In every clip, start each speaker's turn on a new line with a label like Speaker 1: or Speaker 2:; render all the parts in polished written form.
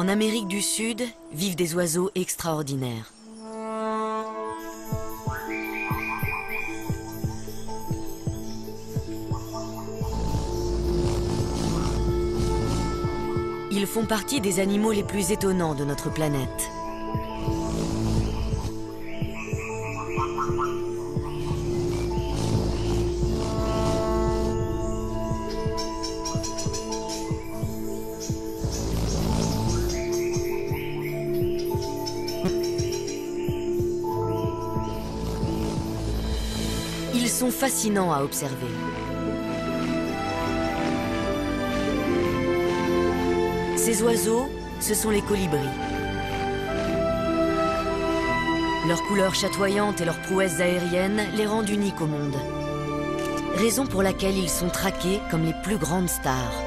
Speaker 1: En Amérique du Sud vivent des oiseaux extraordinaires. Ils font partie des animaux les plus étonnants de notre planète. Ils sont fascinants à observer. Ces oiseaux, ce sont les colibris. Leur couleur chatoyante et leurs prouesses aériennes les rendent uniques au monde. Raison pour laquelle ils sont traqués comme les plus grandes stars.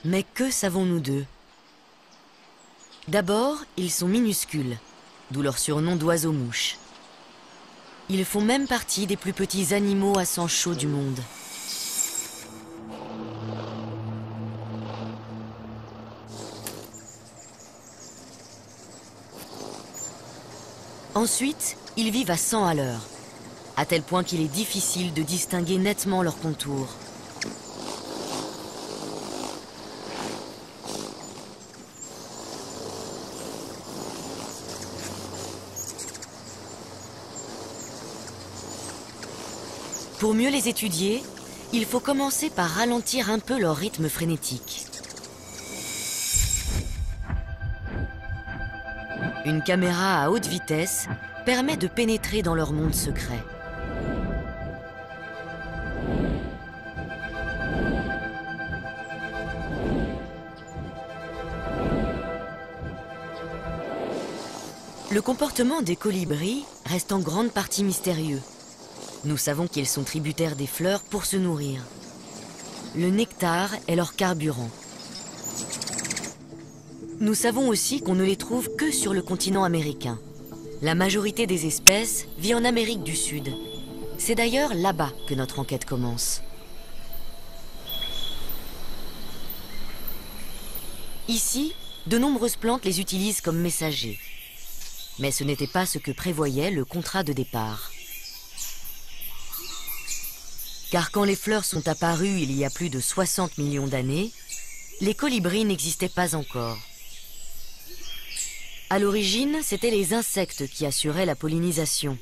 Speaker 1: Mais que savons-nous d'eux? D'abord, ils sont minuscules, d'où leur surnom d'oiseaux-mouches. Ils font même partie des plus petits animaux à sang chaud du monde. Ensuite, ils vivent à 100 à l'heure, à tel point qu'il est difficile de distinguer nettement leurs contours. Pour mieux les étudier, il faut commencer par ralentir un peu leur rythme frénétique. Une caméra à haute vitesse permet de pénétrer dans leur monde secret. Le comportement des colibris reste en grande partie mystérieux. Nous savons qu'ils sont tributaires des fleurs pour se nourrir. Le nectar est leur carburant. Nous savons aussi qu'on ne les trouve que sur le continent américain. La majorité des espèces vit en Amérique du Sud. C'est d'ailleurs là-bas que notre enquête commence. Ici, de nombreuses plantes les utilisent comme messagers. Mais ce n'était pas ce que prévoyait le contrat de départ. Car quand les fleurs sont apparues il y a plus de 60 millions d'années, les colibris n'existaient pas encore. À l'origine, c'étaient les insectes qui assuraient la pollinisation.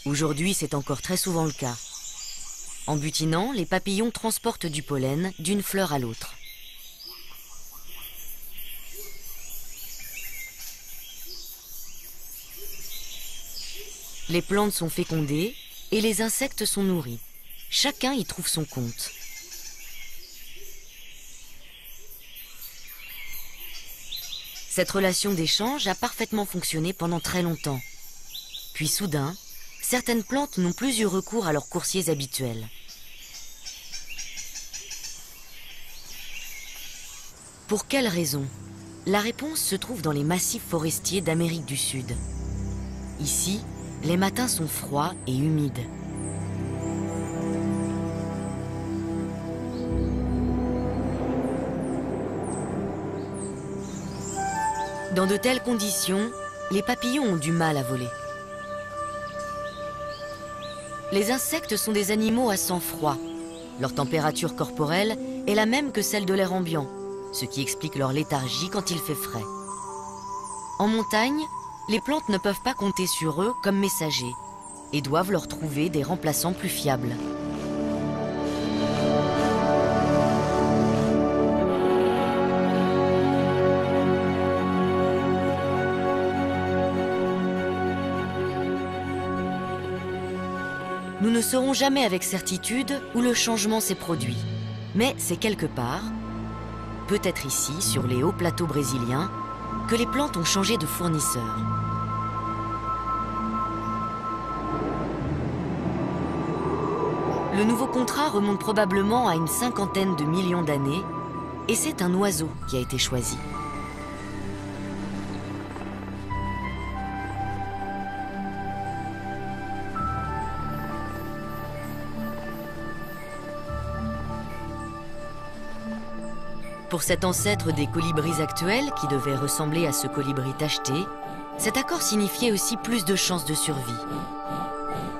Speaker 1: Aujourd'hui, c'est encore très souvent le cas. En butinant, les papillons transportent du pollen d'une fleur à l'autre. Les plantes sont fécondées et les insectes sont nourris. Chacun y trouve son compte. Cette relation d'échange a parfaitement fonctionné pendant très longtemps. Puis soudain, certaines plantes n'ont plus eu recours à leurs coursiers habituels. Pour quelle raison? La réponse se trouve dans les massifs forestiers d'Amérique du Sud. Ici, les matins sont froids et humides. Dans de telles conditions, les papillons ont du mal à voler. Les insectes sont des animaux à sang froid. Leur température corporelle est la même que celle de l'air ambiant, ce qui explique leur léthargie quand il fait frais. En montagne, les plantes ne peuvent pas compter sur eux comme messagers et doivent leur trouver des remplaçants plus fiables. Nous ne saurons jamais avec certitude où le changement s'est produit. Mais c'est quelque part, peut-être ici, sur les hauts plateaux brésiliens, que les plantes ont changé de fournisseur. Le nouveau contrat remonte probablement à une 50aine de millions d'années, et c'est un oiseau qui a été choisi. Pour cet ancêtre des colibris actuels, qui devait ressembler à ce colibri tacheté, cet accord signifiait aussi plus de chances de survie.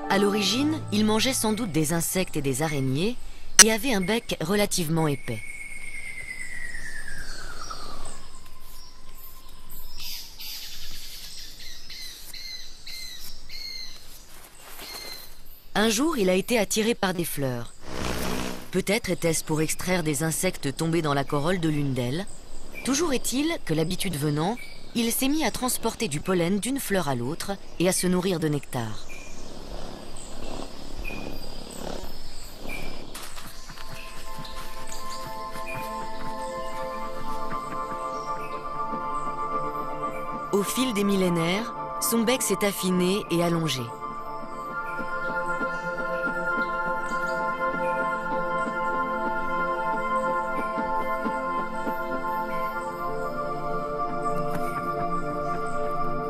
Speaker 1: À l'origine, il mangeait sans doute des insectes et des araignées et avait un bec relativement épais. Un jour, il a été attiré par des fleurs. Peut-être était-ce pour extraire des insectes tombés dans la corolle de l'une d'elles. Toujours est-il que, l'habitude venant, il s'est mis à transporter du pollen d'une fleur à l'autre et à se nourrir de nectar. Au fil des millénaires, son bec s'est affiné et allongé.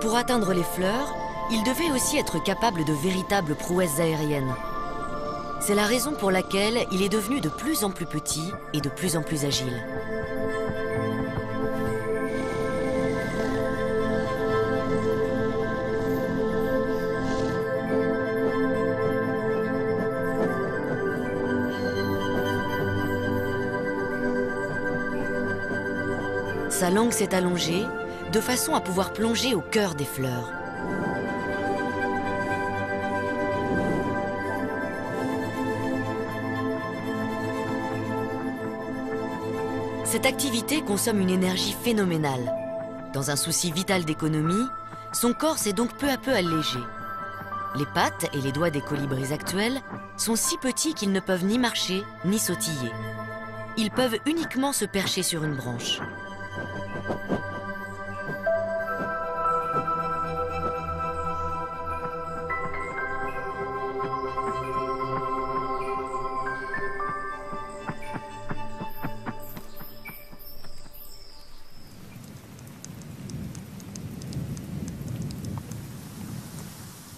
Speaker 1: Pour atteindre les fleurs, il devait aussi être capable de véritables prouesses aériennes. C'est la raison pour laquelle il est devenu de plus en plus petit et de plus en plus agile. Sa langue s'est allongée, de façon à pouvoir plonger au cœur des fleurs. Cette activité consomme une énergie phénoménale. Dans un souci vital d'économie, son corps s'est donc peu à peu allégé. Les pattes et les doigts des colibris actuels sont si petits qu'ils ne peuvent ni marcher ni sautiller. Ils peuvent uniquement se percher sur une branche.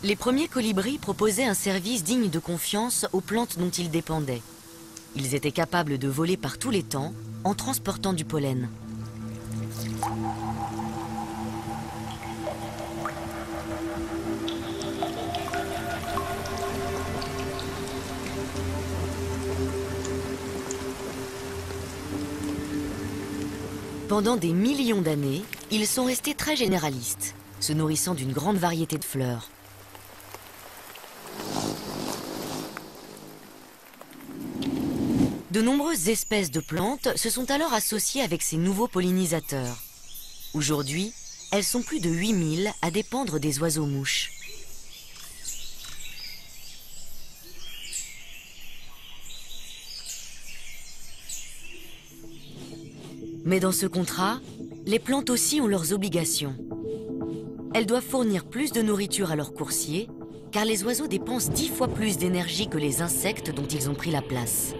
Speaker 1: Les premiers colibris proposaient un service digne de confiance aux plantes dont ils dépendaient. Ils étaient capables de voler par tous les temps en transportant du pollen. Pendant des millions d'années, ils sont restés très généralistes, se nourrissant d'une grande variété de fleurs. De nombreuses espèces de plantes se sont alors associées avec ces nouveaux pollinisateurs. Aujourd'hui, elles sont plus de 8000 à dépendre des oiseaux-mouches. Mais dans ce contrat, les plantes aussi ont leurs obligations. Elles doivent fournir plus de nourriture à leurs coursiers, car les oiseaux dépensent 10 fois plus d'énergie que les insectes dont ils ont pris la place.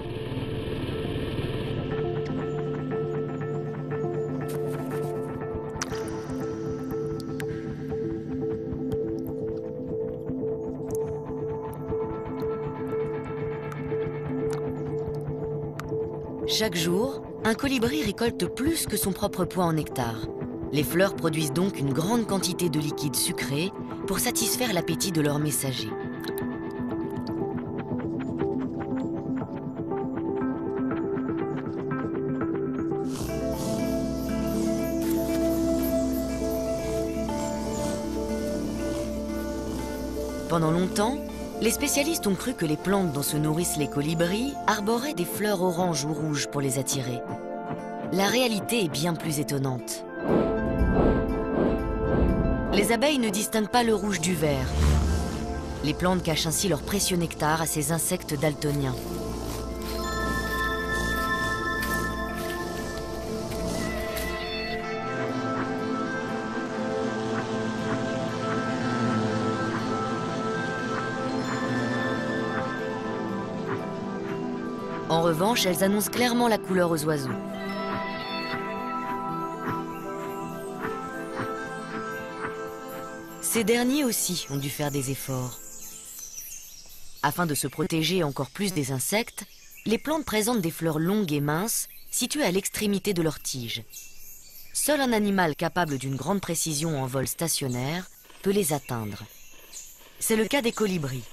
Speaker 1: Chaque jour, un colibri récolte plus que son propre poids en nectar. Les fleurs produisent donc une grande quantité de liquide sucré pour satisfaire l'appétit de leurs messagers. Pendant longtemps, les spécialistes ont cru que les plantes dont se nourrissent les colibris arboraient des fleurs oranges ou rouges pour les attirer. La réalité est bien plus étonnante. Les abeilles ne distinguent pas le rouge du vert. Les plantes cachent ainsi leur précieux nectar à ces insectes daltoniens. En revanche, elles annoncent clairement la couleur aux oiseaux. Ces derniers aussi ont dû faire des efforts. Afin de se protéger encore plus des insectes, les plantes présentent des fleurs longues et minces situées à l'extrémité de leurs tiges. Seul un animal capable d'une grande précision en vol stationnaire peut les atteindre. C'est le cas des colibris,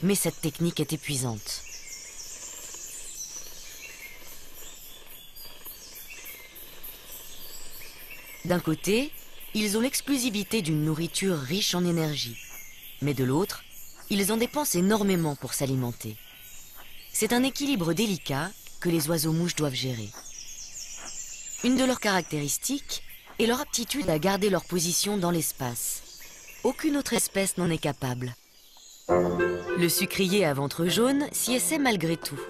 Speaker 1: mais cette technique est épuisante. D'un côté, ils ont l'exclusivité d'une nourriture riche en énergie, mais de l'autre, ils en dépensent énormément pour s'alimenter. C'est un équilibre délicat que les oiseaux-mouches doivent gérer. Une de leurs caractéristiques est leur aptitude à garder leur position dans l'espace. Aucune autre espèce n'en est capable. Le sucrier à ventre jaune s'y essaie malgré tout.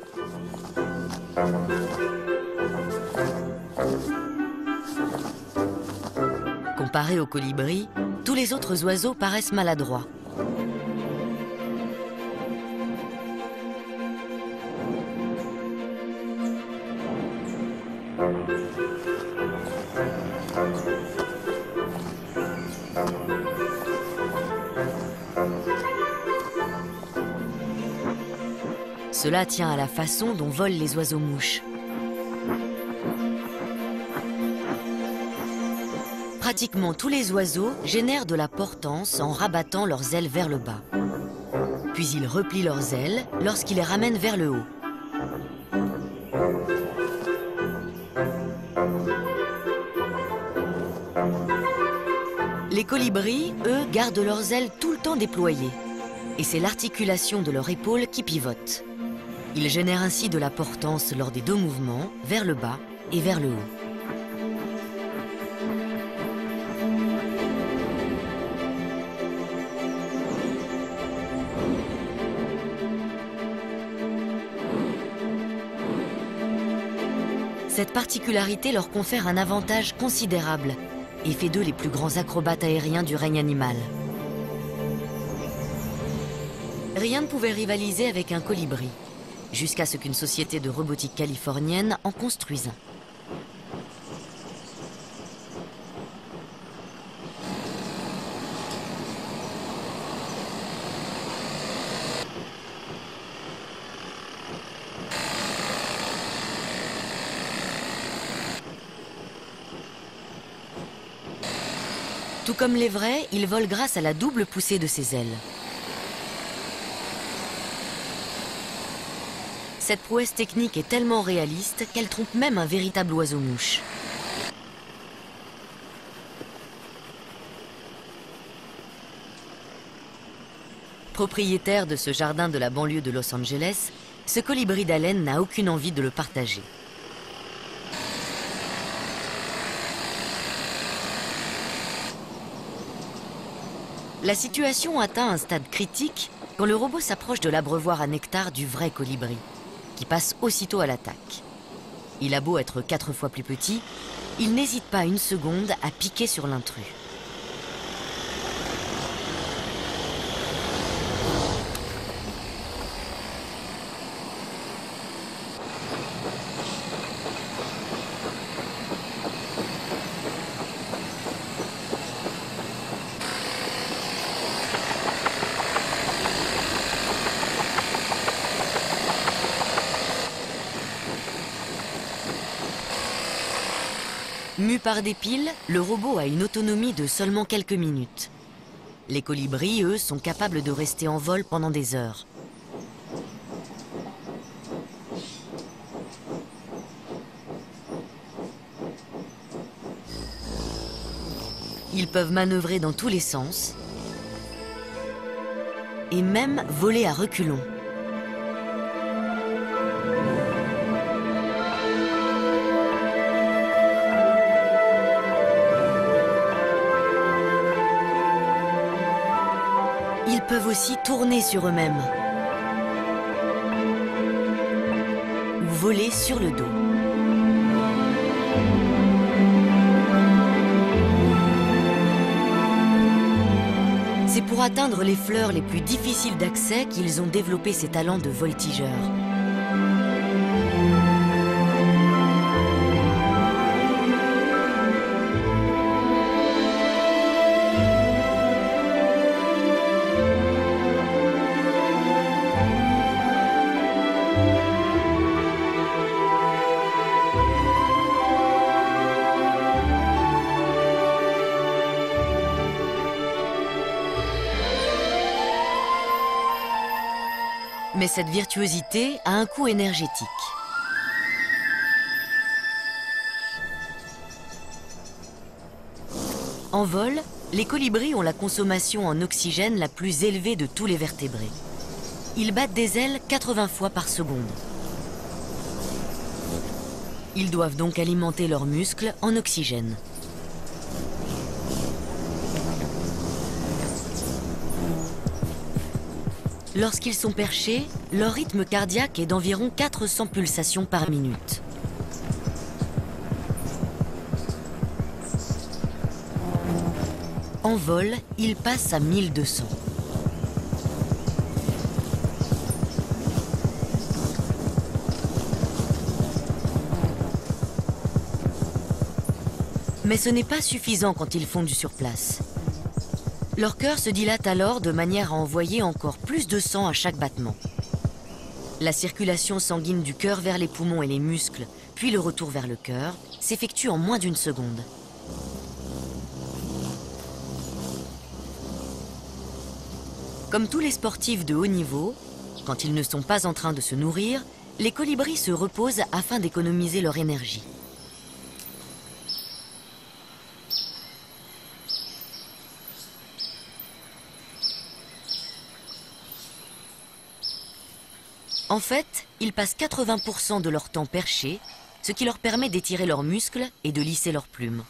Speaker 1: Comparé aux colibris, tous les autres oiseaux paraissent maladroits. Cela tient à la façon dont volent les oiseaux-mouches. Pratiquement tous les oiseaux génèrent de la portance en rabattant leurs ailes vers le bas. Puis ils replient leurs ailes lorsqu'ils les ramènent vers le haut. Les colibris, eux, gardent leurs ailes tout le temps déployées. Et c'est l'articulation de leur épaule qui pivote. Ils génèrent ainsi de la portance lors des deux mouvements, vers le bas et vers le haut. Cette particularité leur confère un avantage considérable et fait d'eux les plus grands acrobates aériens du règne animal. Rien ne pouvait rivaliser avec un colibri, jusqu'à ce qu'une société de robotique californienne en construise un. Tout comme les vrais, ils volent grâce à la double poussée de ses ailes. Cette prouesse technique est tellement réaliste qu'elle trompe même un véritable oiseau-mouche. Propriétaire de ce jardin de la banlieue de Los Angeles, ce colibri d'haleine n'a aucune envie de le partager. La situation atteint un stade critique quand le robot s'approche de l'abreuvoir à nectar du vrai colibri, qui passe aussitôt à l'attaque. Il a beau être 4 fois plus petit, il n'hésite pas une seconde à piquer sur l'intrus. Mu par des piles, le robot a une autonomie de seulement quelques minutes. Les colibris, eux, sont capables de rester en vol pendant des heures. Ils peuvent manœuvrer dans tous les sens et même voler à reculons. Ils peuvent aussi tourner sur eux-mêmes ou voler sur le dos. C'est pour atteindre les fleurs les plus difficiles d'accès qu'ils ont développé ces talents de voltigeurs. Mais cette virtuosité a un coût énergétique. En vol, les colibris ont la consommation en oxygène la plus élevée de tous les vertébrés. Ils battent des ailes 80 fois par seconde. Ils doivent donc alimenter leurs muscles en oxygène. Lorsqu'ils sont perchés, leur rythme cardiaque est d'environ 400 pulsations par minute. En vol, ils passent à 1200. Mais ce n'est pas suffisant quand ils font du surplace. Leur cœur se dilate alors de manière à envoyer encore plus de sang à chaque battement. La circulation sanguine du cœur vers les poumons et les muscles, puis le retour vers le cœur, s'effectue en moins d'une seconde. Comme tous les sportifs de haut niveau, quand ils ne sont pas en train de se nourrir, les colibris se reposent afin d'économiser leur énergie. En fait, ils passent 80% de leur temps perchés, ce qui leur permet d'étirer leurs muscles et de lisser leurs plumes.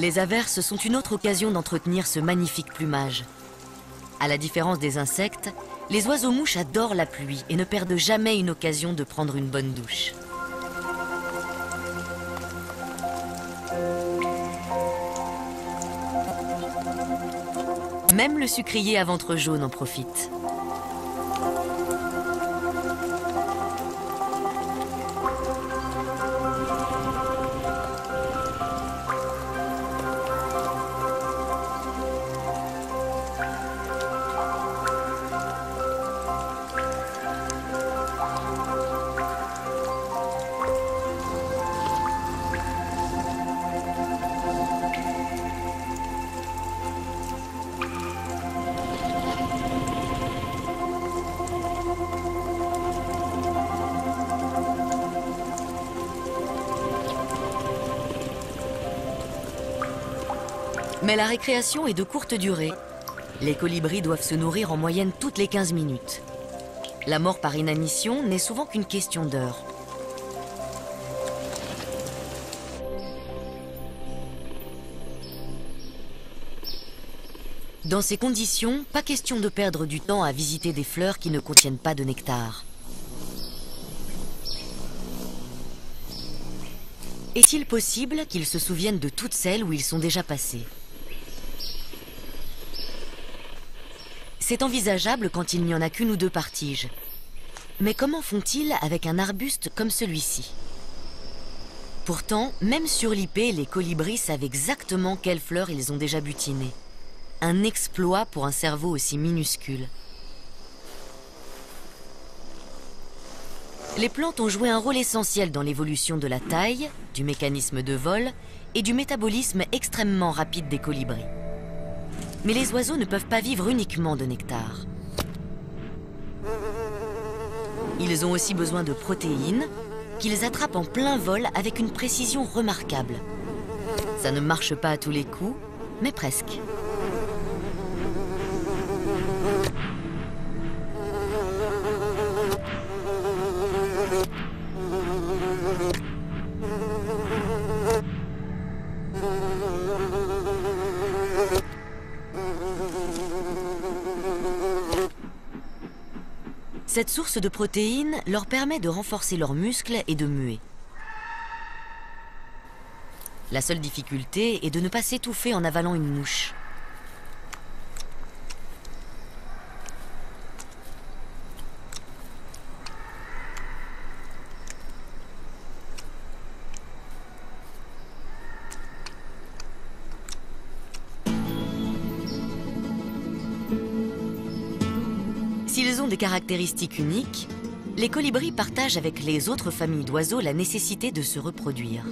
Speaker 1: Les averses sont une autre occasion d'entretenir ce magnifique plumage. À la différence des insectes, les oiseaux-mouches adorent la pluie et ne perdent jamais une occasion de prendre une bonne douche. Même le sucrier à ventre jaune en profite. Mais la récréation est de courte durée. Les colibris doivent se nourrir en moyenne toutes les 15 minutes. La mort par inanition n'est souvent qu'une question d'heures. Dans ces conditions, pas question de perdre du temps à visiter des fleurs qui ne contiennent pas de nectar. Est-il possible qu'ils se souviennent de toutes celles où ils sont déjà passés ? C'est envisageable quand il n'y en a qu'une ou deux par tige. Mais comment font-ils avec un arbuste comme celui-ci? Pourtant, même sur l'ipé, les colibris savent exactement quelles fleurs ils ont déjà butinées. Un exploit pour un cerveau aussi minuscule. Les plantes ont joué un rôle essentiel dans l'évolution de la taille, du mécanisme de vol et du métabolisme extrêmement rapide des colibris. Mais les oiseaux ne peuvent pas vivre uniquement de nectar. Ils ont aussi besoin de protéines qu'ils attrapent en plein vol avec une précision remarquable. Ça ne marche pas à tous les coups, mais presque. Cette source de protéines leur permet de renforcer leurs muscles et de muer. La seule difficulté est de ne pas s'étouffer en avalant une mouche. des caractéristiques uniques, les colibris partagent avec les autres familles d'oiseaux la nécessité de se reproduire.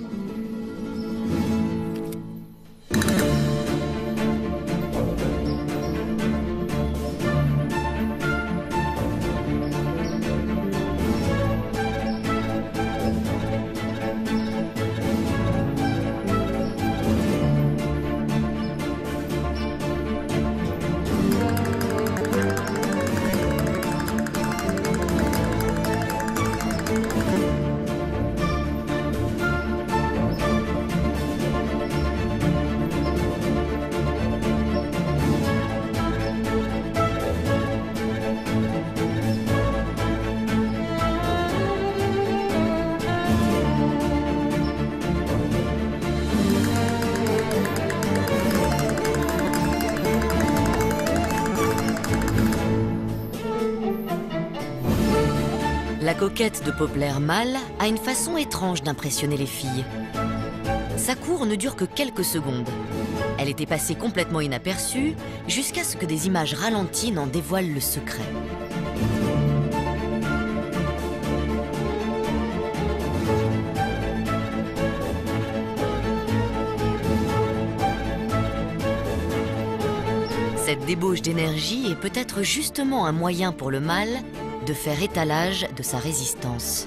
Speaker 1: La coquette de Poplar mâle a une façon étrange d'impressionner les filles. Sa cour ne dure que quelques secondes. Elle était passée complètement inaperçue jusqu'à ce que des images ralenties n'en dévoilent le secret. Cette débauche d'énergie est peut-être justement un moyen pour le mâle de faire étalage de sa résistance.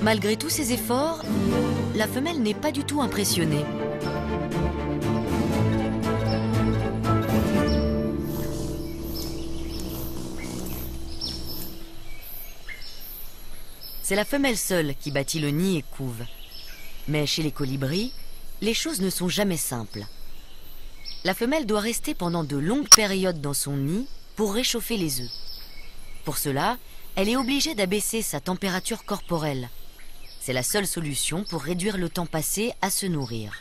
Speaker 1: Malgré tous ses efforts, la femelle n'est pas du tout impressionnée. C'est la femelle seule qui bâtit le nid et couve. Mais chez les colibris, les choses ne sont jamais simples. La femelle doit rester pendant de longues périodes dans son nid pour réchauffer les œufs. Pour cela, elle est obligée d'abaisser sa température corporelle. C'est la seule solution pour réduire le temps passé à se nourrir.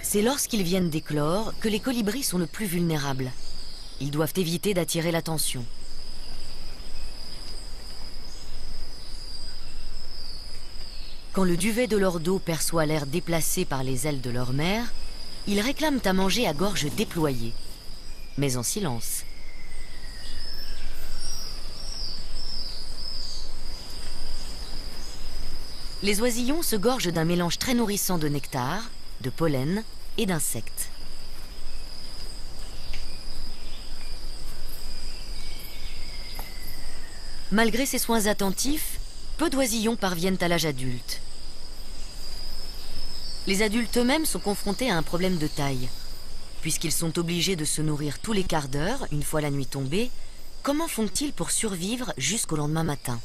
Speaker 1: C'est lorsqu'ils viennent d'éclore que les colibris sont le plus vulnérables. Ils doivent éviter d'attirer l'attention. Quand le duvet de leur dos perçoit l'air déplacé par les ailes de leur mère, ils réclament à manger à gorge déployée, mais en silence. Les oisillons se gorgent d'un mélange très nourrissant de nectar, de pollen et d'insectes. Malgré ces soins attentifs, peu d'oisillons parviennent à l'âge adulte. Les adultes eux-mêmes sont confrontés à un problème de taille. Puisqu'ils sont obligés de se nourrir tous les quarts d'heure, une fois la nuit tombée, comment font-ils pour survivre jusqu'au lendemain matin ?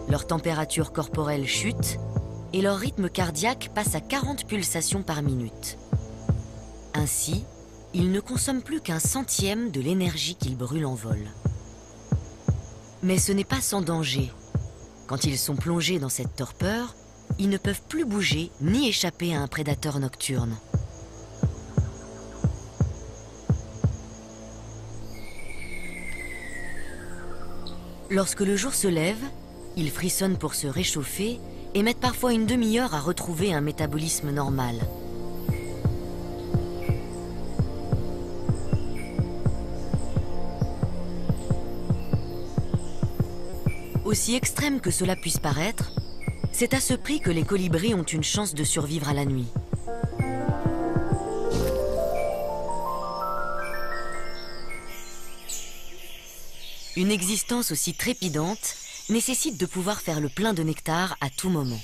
Speaker 1: Leur température corporelle chute et leur rythme cardiaque passe à 40 pulsations par minute. Ainsi, ils ne consomment plus qu'un centième de l'énergie qu'ils brûlent en vol. Mais ce n'est pas sans danger. Quand ils sont plongés dans cette torpeur, ils ne peuvent plus bouger ni échapper à un prédateur nocturne. Lorsque le jour se lève, ils frissonnent pour se réchauffer et mettent parfois une demi-heure à retrouver un métabolisme normal. Aussi extrême que cela puisse paraître, c'est à ce prix que les colibris ont une chance de survivre à la nuit. Une existence aussi trépidante nécessite de pouvoir faire le plein de nectar à tout moment.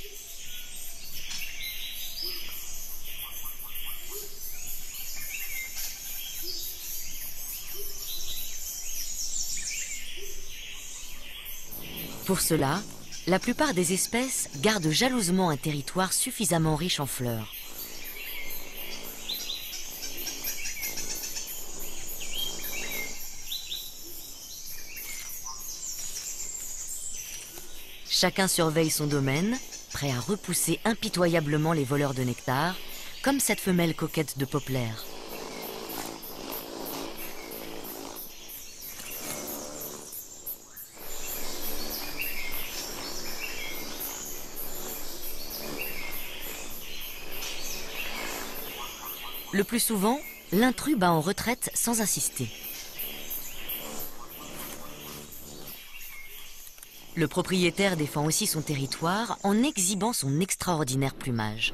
Speaker 1: Pour cela, la plupart des espèces gardent jalousement un territoire suffisamment riche en fleurs. Chacun surveille son domaine, prêt à repousser impitoyablement les voleurs de nectar, comme cette femelle coquette de Poplar. Le plus souvent, l'intrus bat en retraite sans insister. Le propriétaire défend aussi son territoire en exhibant son extraordinaire plumage.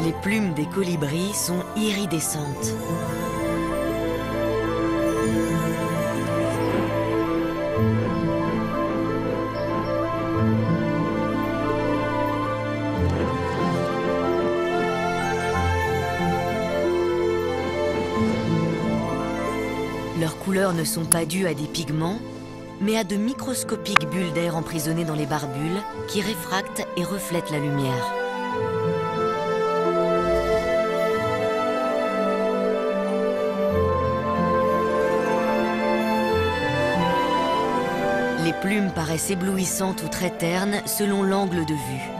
Speaker 1: Les plumes des colibris sont iridescentes. Leurs couleurs ne sont pas dues à des pigments, mais à de microscopiques bulles d'air emprisonnées dans les barbules qui réfractent et reflètent la lumière. Les plumes paraissent éblouissantes ou très ternes selon l'angle de vue.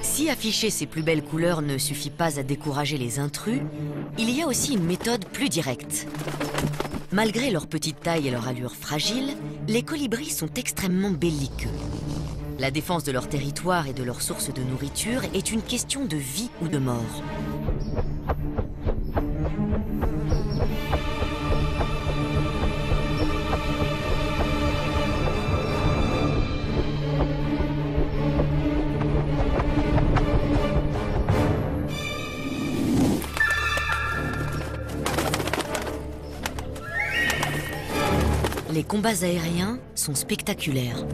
Speaker 1: Si afficher ces plus belles couleurs ne suffit pas à décourager les intrus, il y a aussi une méthode plus directe. Malgré leur petite taille et leur allure fragile, les colibris sont extrêmement belliqueux. La défense de leur territoire et de leur source de nourriture est une question de vie ou de mort. Les combats aériens sont spectaculaires.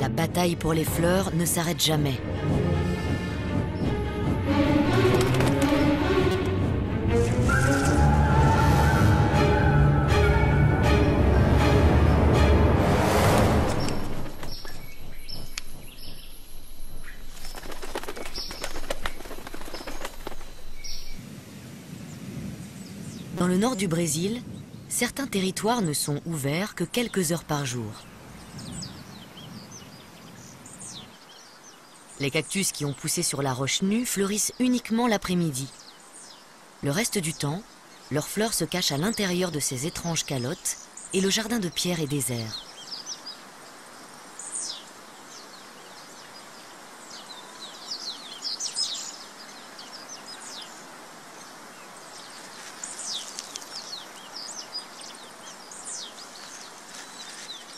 Speaker 1: La bataille pour les fleurs ne s'arrête jamais. Dans le nord du Brésil, certains territoires ne sont ouverts que quelques heures par jour. Les cactus qui ont poussé sur la roche nue fleurissent uniquement l'après-midi. Le reste du temps, leurs fleurs se cachent à l'intérieur de ces étranges calottes et le jardin de pierre est désert.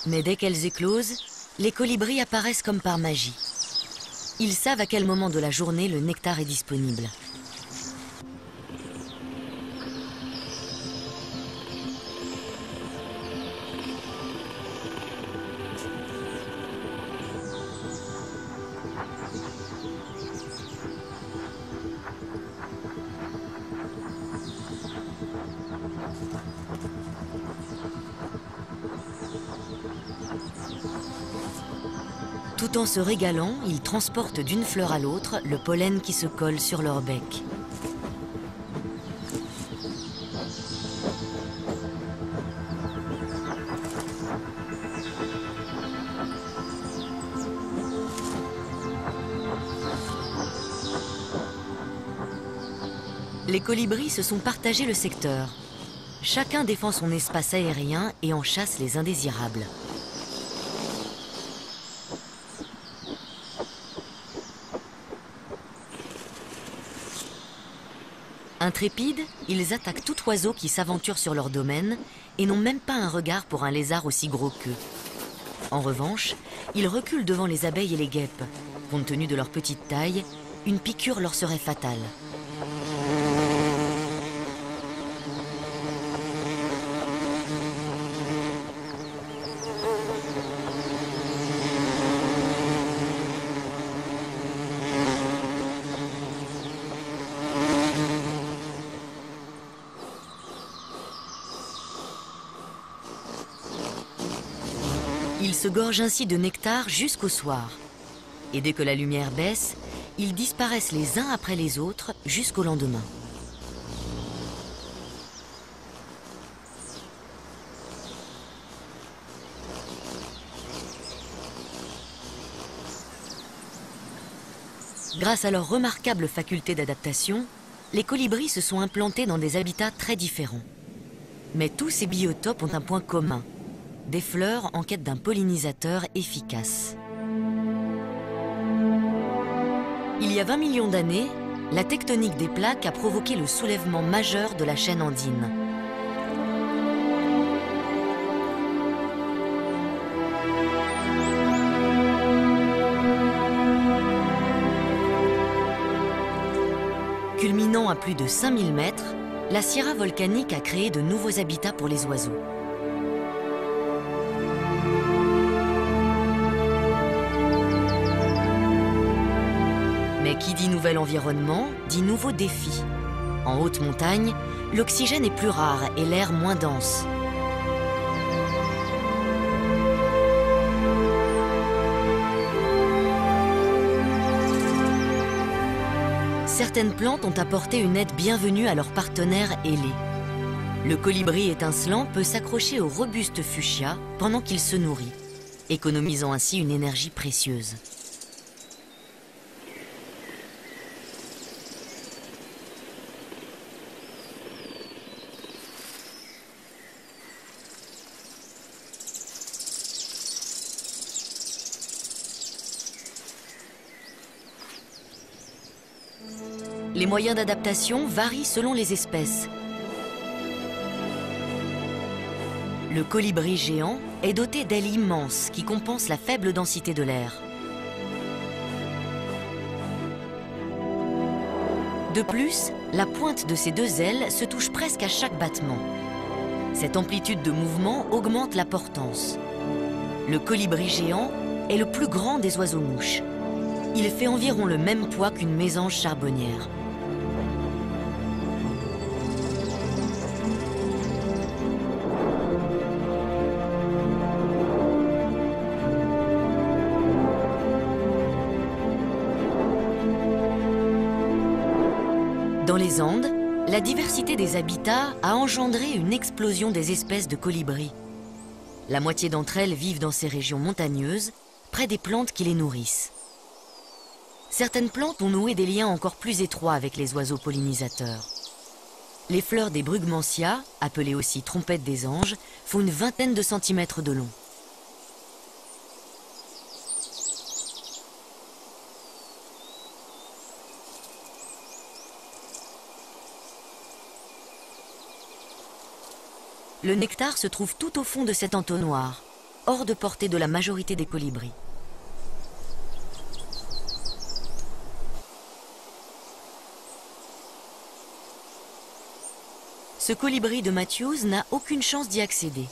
Speaker 1: Mais dès qu'elles éclosent, les colibris apparaissent comme par magie. Ils savent à quel moment de la journée le nectar est disponible. Tout en se régalant, ils transportent d'une fleur à l'autre le pollen qui se colle sur leur bec. Les colibris se sont partagés le secteur. Chacun défend son espace aérien et en chasse les indésirables. Intrépides, ils attaquent tout oiseau qui s'aventure sur leur domaine et n'ont même pas un regard pour un lézard aussi gros qu'eux. En revanche, ils reculent devant les abeilles et les guêpes. Compte tenu de leur petite taille, une piqûre leur serait fatale. Ils se gorgent ainsi de nectar jusqu'au soir. Et dès que la lumière baisse, ils disparaissent les uns après les autres jusqu'au lendemain. Grâce à leur remarquable faculté d'adaptation, les colibris se sont implantés dans des habitats très différents. Mais tous ces biotopes ont un point commun: des fleurs en quête d'un pollinisateur efficace. Il y a 20 millions d'années, la tectonique des plaques a provoqué le soulèvement majeur de la chaîne andine. Culminant à plus de 5000 mètres, la sierra volcanique a créé de nouveaux habitats pour les oiseaux. Mais qui dit nouvel environnement, dit nouveaux défis. En haute montagne, l'oxygène est plus rare et l'air moins dense. Certaines plantes ont apporté une aide bienvenue à leurs partenaires ailés. Le colibri étincelant peut s'accrocher au robuste fuchsia pendant qu'il se nourrit, économisant ainsi une énergie précieuse. Les moyens d'adaptation varient selon les espèces. Le colibri géant est doté d'ailes immenses qui compensent la faible densité de l'air. De plus, la pointe de ses deux ailes se touche presque à chaque battement. Cette amplitude de mouvement augmente la portance. Le colibri géant est le plus grand des oiseaux-mouches. Il fait environ le même poids qu'une mésange charbonnière. Dans les Andes, la diversité des habitats a engendré une explosion des espèces de colibris. La moitié d'entre elles vivent dans ces régions montagneuses, près des plantes qui les nourrissent. Certaines plantes ont noué des liens encore plus étroits avec les oiseaux pollinisateurs. Les fleurs des brugmansia, appelées aussi trompettes des anges, font une vingtaine de centimètres de long. Le nectar se trouve tout au fond de cet entonnoir, hors de portée de la majorité des colibris. Ce colibri de Matthews n'a aucune chance d'y accéder.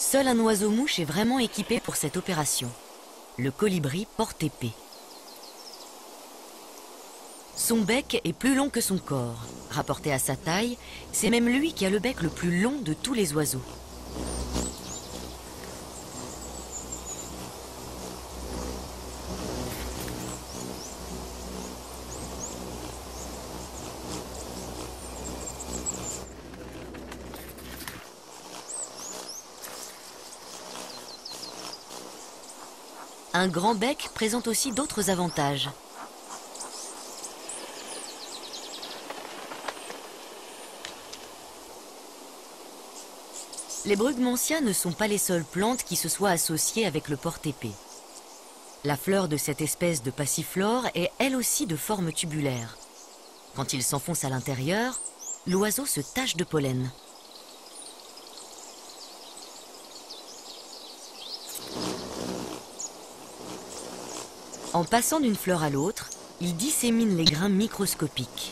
Speaker 1: Seul un oiseau-mouche est vraiment équipé pour cette opération. Le colibri porte-épée. Son bec est plus long que son corps. Rapporté à sa taille, c'est même lui qui a le bec le plus long de tous les oiseaux. Un grand bec présente aussi d'autres avantages. Les brugmansia ne sont pas les seules plantes qui se soient associées avec le porte-épée. La fleur de cette espèce de passiflore est elle aussi de forme tubulaire. Quand il s'enfonce à l'intérieur, l'oiseau se tache de pollen. En passant d'une fleur à l'autre, il dissémine les grains microscopiques.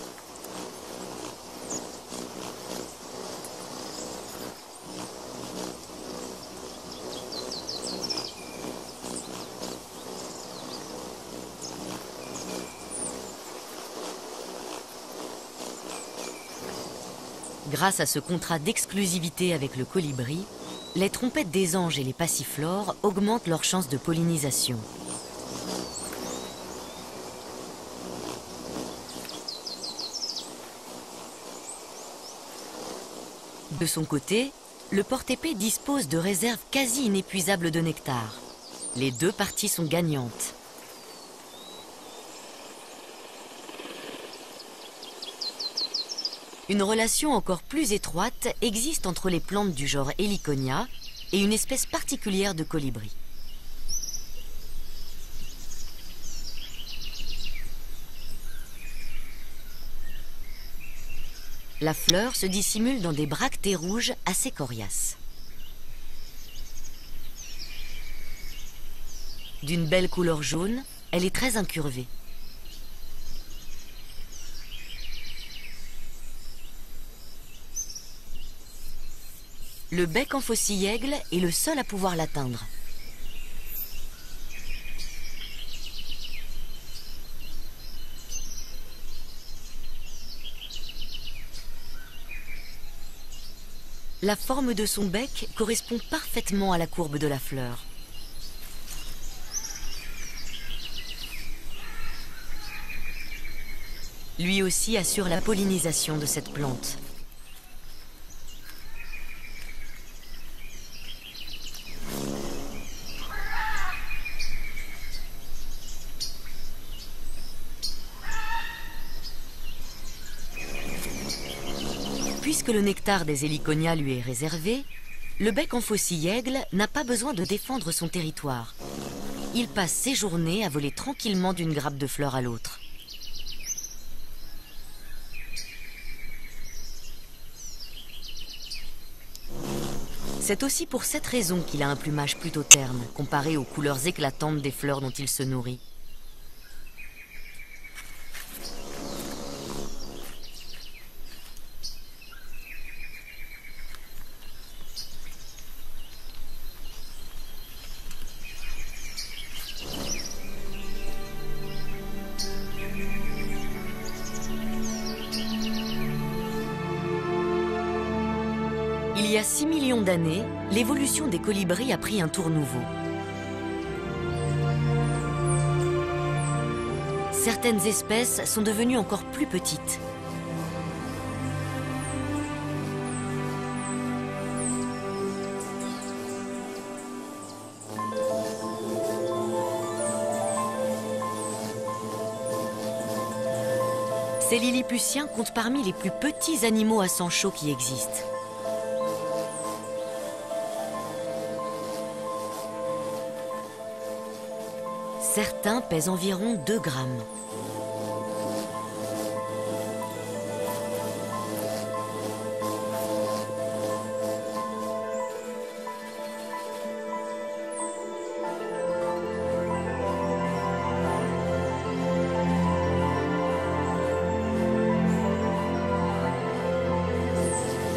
Speaker 1: Grâce à ce contrat d'exclusivité avec le colibri, les trompettes des anges et les passiflores augmentent leurs chances de pollinisation. De son côté, le porte-épée dispose de réserves quasi inépuisables de nectar. Les deux parties sont gagnantes. Une relation encore plus étroite existe entre les plantes du genre Heliconia et une espèce particulière de colibri. La fleur se dissimule dans des bractées rouges assez coriaces. D'une belle couleur jaune, elle est très incurvée. Le bec en faucille-aigle est le seul à pouvoir l'atteindre. La forme de son bec correspond parfaitement à la courbe de la fleur. Lui aussi assure la pollinisation de cette plante. Puisque le nectar des Heliconia lui est réservé, le bec en faucille-aigle n'a pas besoin de défendre son territoire. Il passe ses journées à voler tranquillement d'une grappe de fleurs à l'autre. C'est aussi pour cette raison qu'il a un plumage plutôt terne, comparé aux couleurs éclatantes des fleurs dont il se nourrit. Il y a 6 millions d'années, l'évolution des colibris a pris un tour nouveau. Certaines espèces sont devenues encore plus petites. Ces lilliputiens comptent parmi les plus petits animaux à sang chaud qui existent. Certains pèsent environ 2 grammes.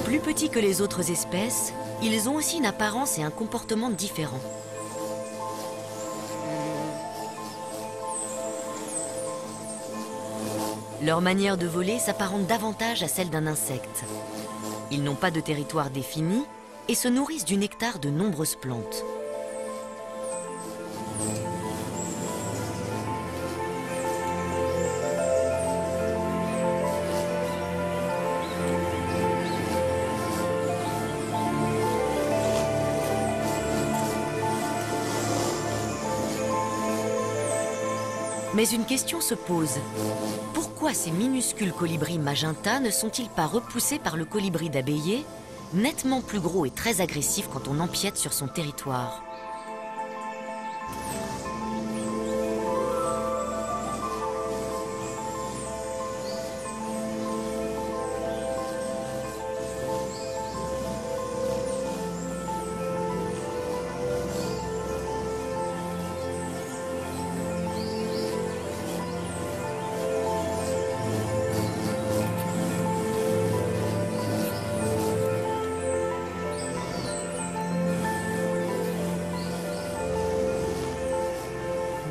Speaker 1: Plus petits que les autres espèces, ils ont aussi une apparence et un comportement différents. Leur manière de voler s'apparente davantage à celle d'un insecte. Ils n'ont pas de territoire défini et se nourrissent du nectar de nombreuses plantes. Mais une question se pose. Pourquoi ces minuscules colibris magenta ne sont-ils pas repoussés par le colibri d'Abéillé, nettement plus gros et très agressif quand on empiète sur son territoire?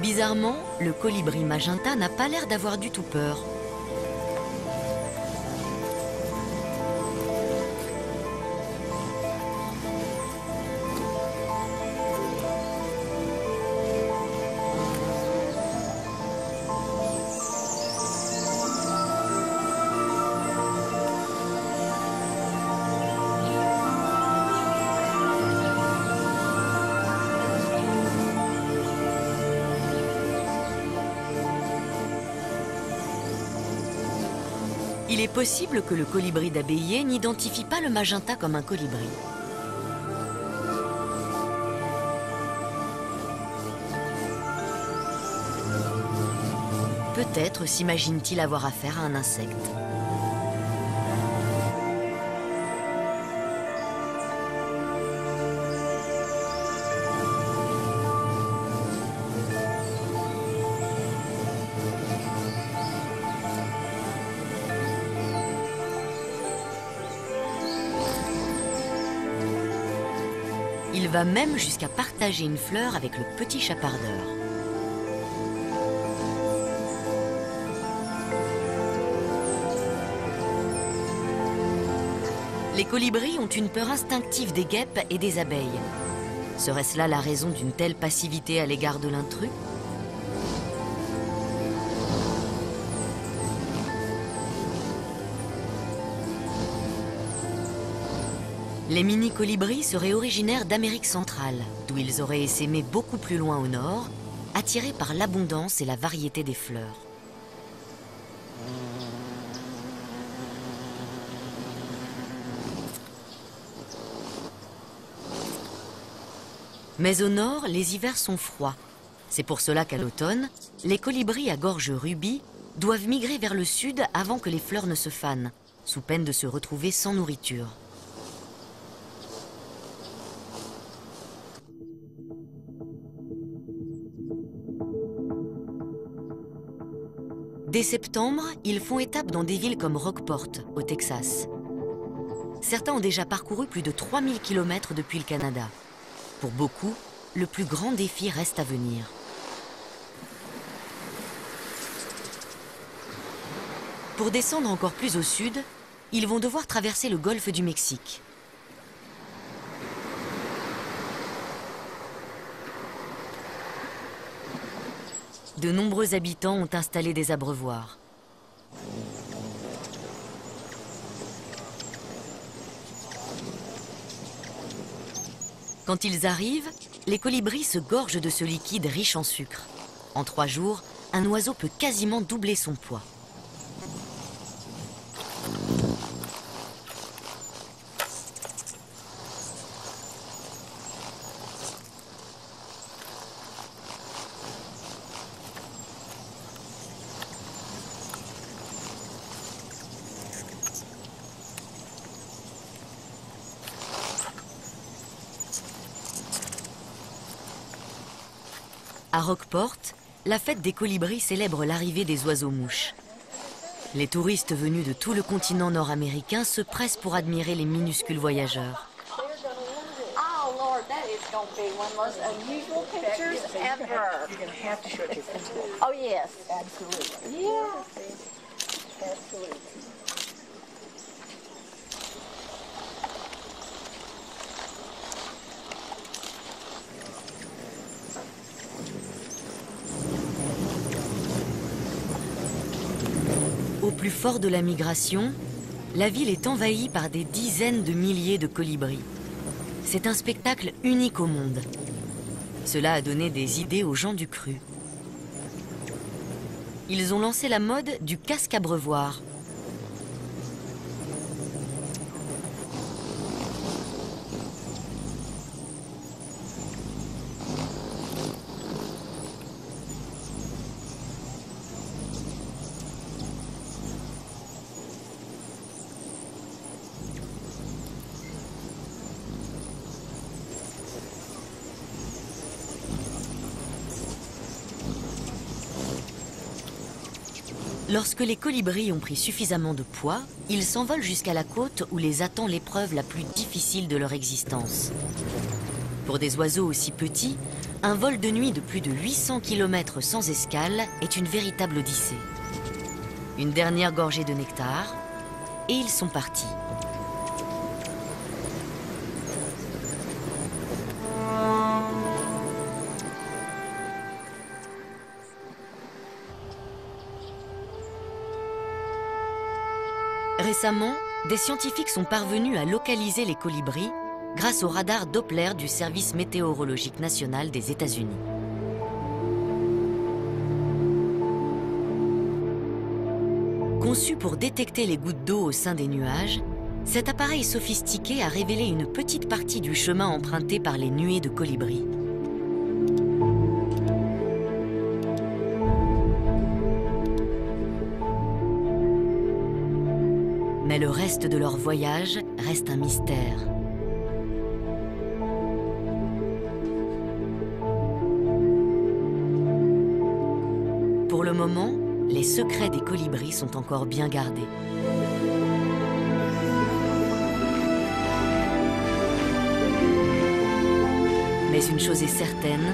Speaker 1: Bizarrement, le colibri magenta n'a pas l'air d'avoir du tout peur. Il est possible que le colibri d'Abéillé n'identifie pas le magenta comme un colibri. Peut-être s'imagine-t-il avoir affaire à un insecte. Il va même jusqu'à partager une fleur avec le petit chapardeur. Les colibris ont une peur instinctive des guêpes et des abeilles. Serait-ce là la raison d'une telle passivité à l'égard de l'intrus? Les mini-colibris seraient originaires d'Amérique centrale, d'où ils auraient essaimé beaucoup plus loin au nord, attirés par l'abondance et la variété des fleurs. Mais au nord, les hivers sont froids. C'est pour cela qu'à l'automne, les colibris à gorge rubis doivent migrer vers le sud avant que les fleurs ne se fanent, sous peine de se retrouver sans nourriture. Dès septembre, ils font étape dans des villes comme Rockport, au Texas. Certains ont déjà parcouru plus de 3000 km depuis le Canada. Pour beaucoup, le plus grand défi reste à venir. Pour descendre encore plus au sud, ils vont devoir traverser le golfe du Mexique. De nombreux habitants ont installé des abreuvoirs. Quand ils arrivent, les colibris se gorgent de ce liquide riche en sucre. En 3 jours, un oiseau peut quasiment doubler son poids. À Rockport, la fête des colibris célèbre l'arrivée des oiseaux-mouches. Les touristes venus de tout le continent nord-américain se pressent pour admirer les minuscules voyageurs.
Speaker 2: Oh Lord, that is going to be one of the most unusual pictures ever.
Speaker 3: You're going to have to show your picture.
Speaker 2: Oh yes.
Speaker 3: Absolutely.
Speaker 2: Yeah.
Speaker 3: Absolutely.
Speaker 1: Au plus fort de la migration, la ville est envahie par des dizaines de milliers de colibris. C'est un spectacle unique au monde. Cela a donné des idées aux gens du cru. Ils ont lancé la mode du casque à brevoire. Lorsque les colibris ont pris suffisamment de poids, ils s'envolent jusqu'à la côte où les attend l'épreuve la plus difficile de leur existence. Pour des oiseaux aussi petits, un vol de nuit de plus de 800 km sans escale est une véritable odyssée. Une dernière gorgée de nectar, et ils sont partis. Récemment, des scientifiques sont parvenus à localiser les colibris grâce au radar Doppler du Service météorologique national des États-Unis. Conçu pour détecter les gouttes d'eau au sein des nuages, cet appareil sophistiqué a révélé une petite partie du chemin emprunté par les nuées de colibris. Mais le reste de leur voyage reste un mystère. Pour le moment, les secrets des colibris sont encore bien gardés. Mais une chose est certaine,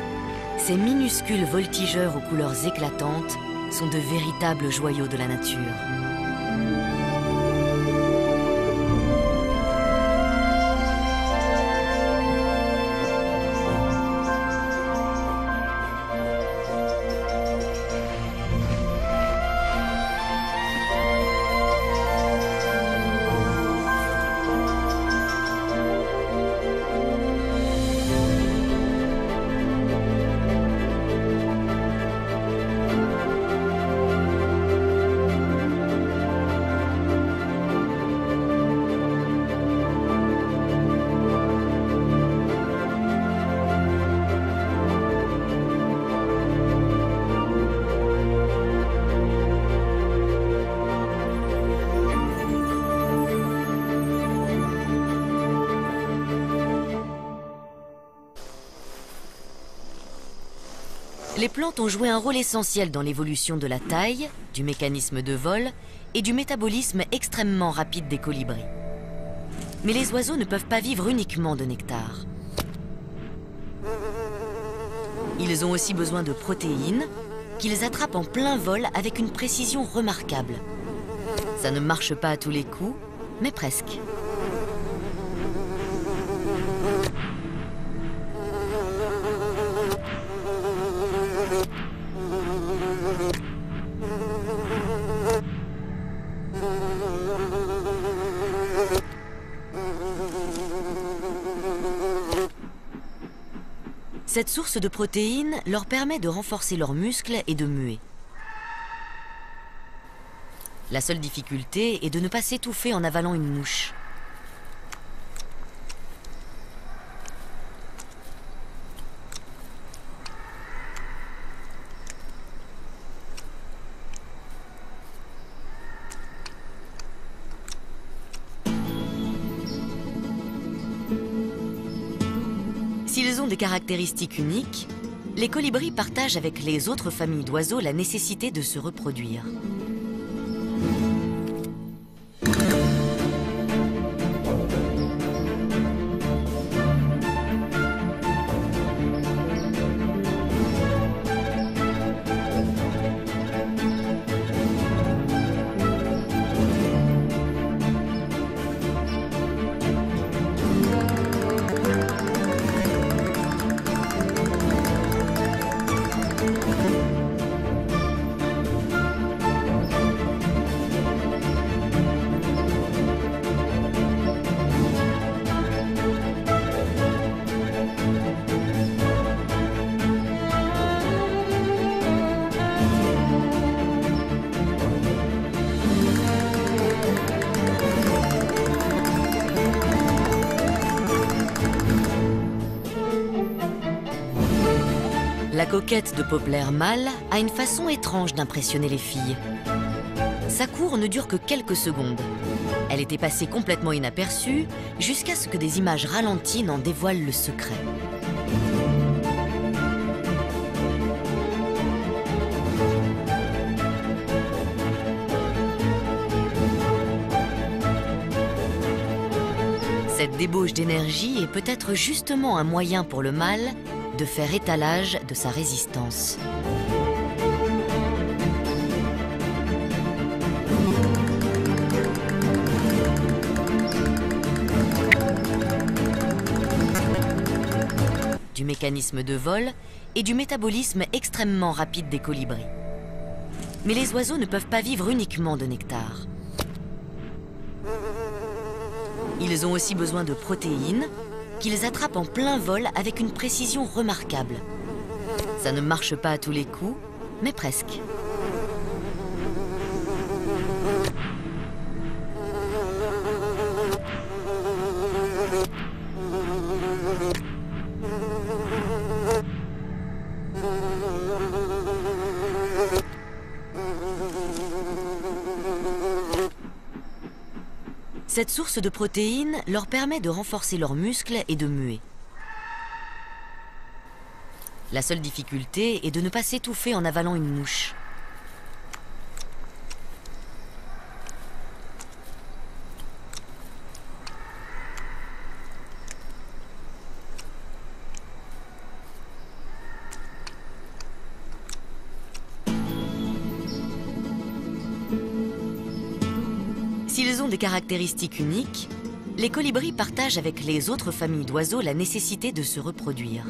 Speaker 1: ces minuscules voltigeurs aux couleurs éclatantes sont de véritables joyaux de la nature. Les plantes ont joué un rôle essentiel dans l'évolution de la taille, du mécanisme de vol et du métabolisme extrêmement rapide des colibris. Mais les oiseaux ne peuvent pas vivre uniquement de nectar. Ils ont aussi besoin de protéines qu'ils attrapent en plein vol avec une précision remarquable. Ça ne marche pas à tous les coups, mais presque. Cette source de protéines leur permet de renforcer leurs muscles et de muer. La seule difficulté est de ne pas s'étouffer en avalant une mouche. S'ils ont des caractéristiques uniques, les colibris partagent avec les autres familles d'oiseaux la nécessité de se reproduire. La coquette de Poplar mâle a une façon étrange d'impressionner les filles. Sa cour ne dure que quelques secondes. Elle était passée complètement inaperçue jusqu'à ce que des images ralenties n'en dévoilent le secret. Cette débauche d'énergie est peut-être justement un moyen pour le mâle de faire étalage de sa résistance. Du mécanisme de vol et du métabolisme extrêmement rapide des colibris. Mais les oiseaux ne peuvent pas vivre uniquement de nectar. Ils ont aussi besoin de protéines qu'ils attrapent en plein vol avec une précision remarquable. Ça ne marche pas à tous les coups, mais presque. Cette source de protéines leur permet de renforcer leurs muscles et de muer. La seule difficulté est de ne pas s'étouffer en avalant une mouche. S'ils ont des caractéristiques uniques, les colibris partagent avec les autres familles d'oiseaux la nécessité de se reproduire.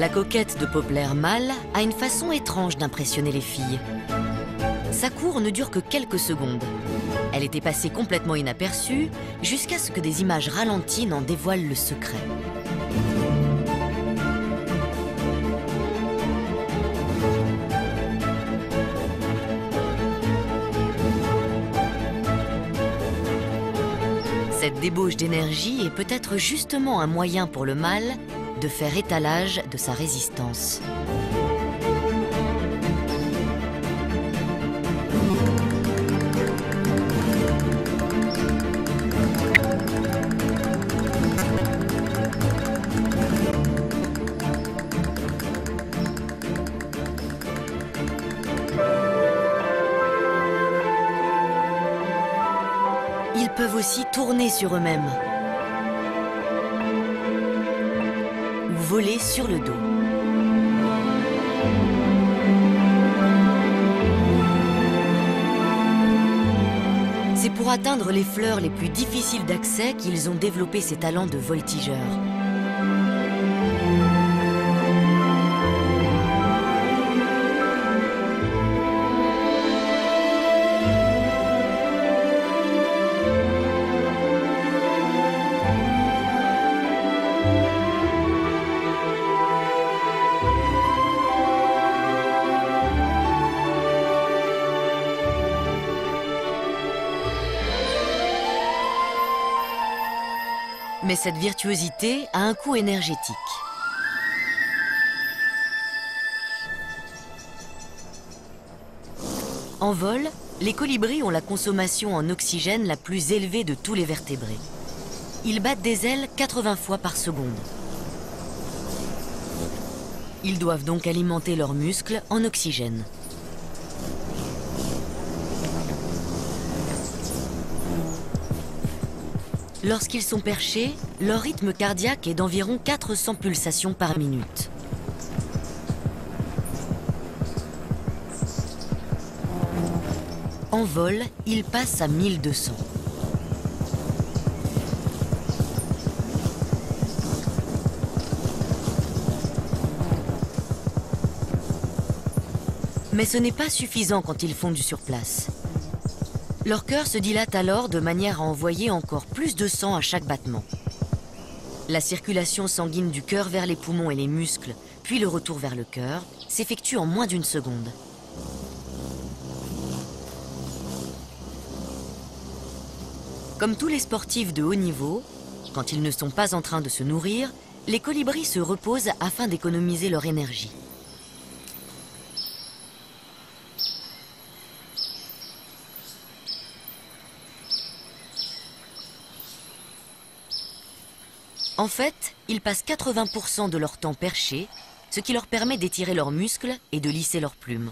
Speaker 1: La coquette de Poplar mâle a une façon étrange d'impressionner les filles. Sa cour ne dure que quelques secondes. Elle était passée complètement inaperçue jusqu'à ce que des images ralenties n'en dévoilent le secret. Cette débauche d'énergie est peut-être justement un moyen pour le mâle de faire étalage de sa résistance. Ils peuvent aussi tourner sur eux-mêmes ou voler sur le dos. C'est pour atteindre les fleurs les plus difficiles d'accès qu'ils ont développé ces talents de voltigeurs. Mais cette virtuosité a un coût énergétique. En vol, les colibris ont la consommation en oxygène la plus élevée de tous les vertébrés. Ils battent des ailes 80 fois par seconde. Ils doivent donc alimenter leurs muscles en oxygène. Lorsqu'ils sont perchés, leur rythme cardiaque est d'environ 400 pulsations par minute. En vol, ils passent à 1200. Mais ce n'est pas suffisant quand ils fondent sur place. Leur cœur se dilate alors de manière à envoyer encore plus de sang à chaque battement. La circulation sanguine du cœur vers les poumons et les muscles, puis le retour vers le cœur, s'effectue en moins d'une seconde. Comme tous les sportifs de haut niveau, quand ils ne sont pas en train de se nourrir, les colibris se reposent afin d'économiser leur énergie. En fait, ils passent 80% de leur temps perchés, ce qui leur permet d'étirer leurs muscles et de lisser leurs plumes.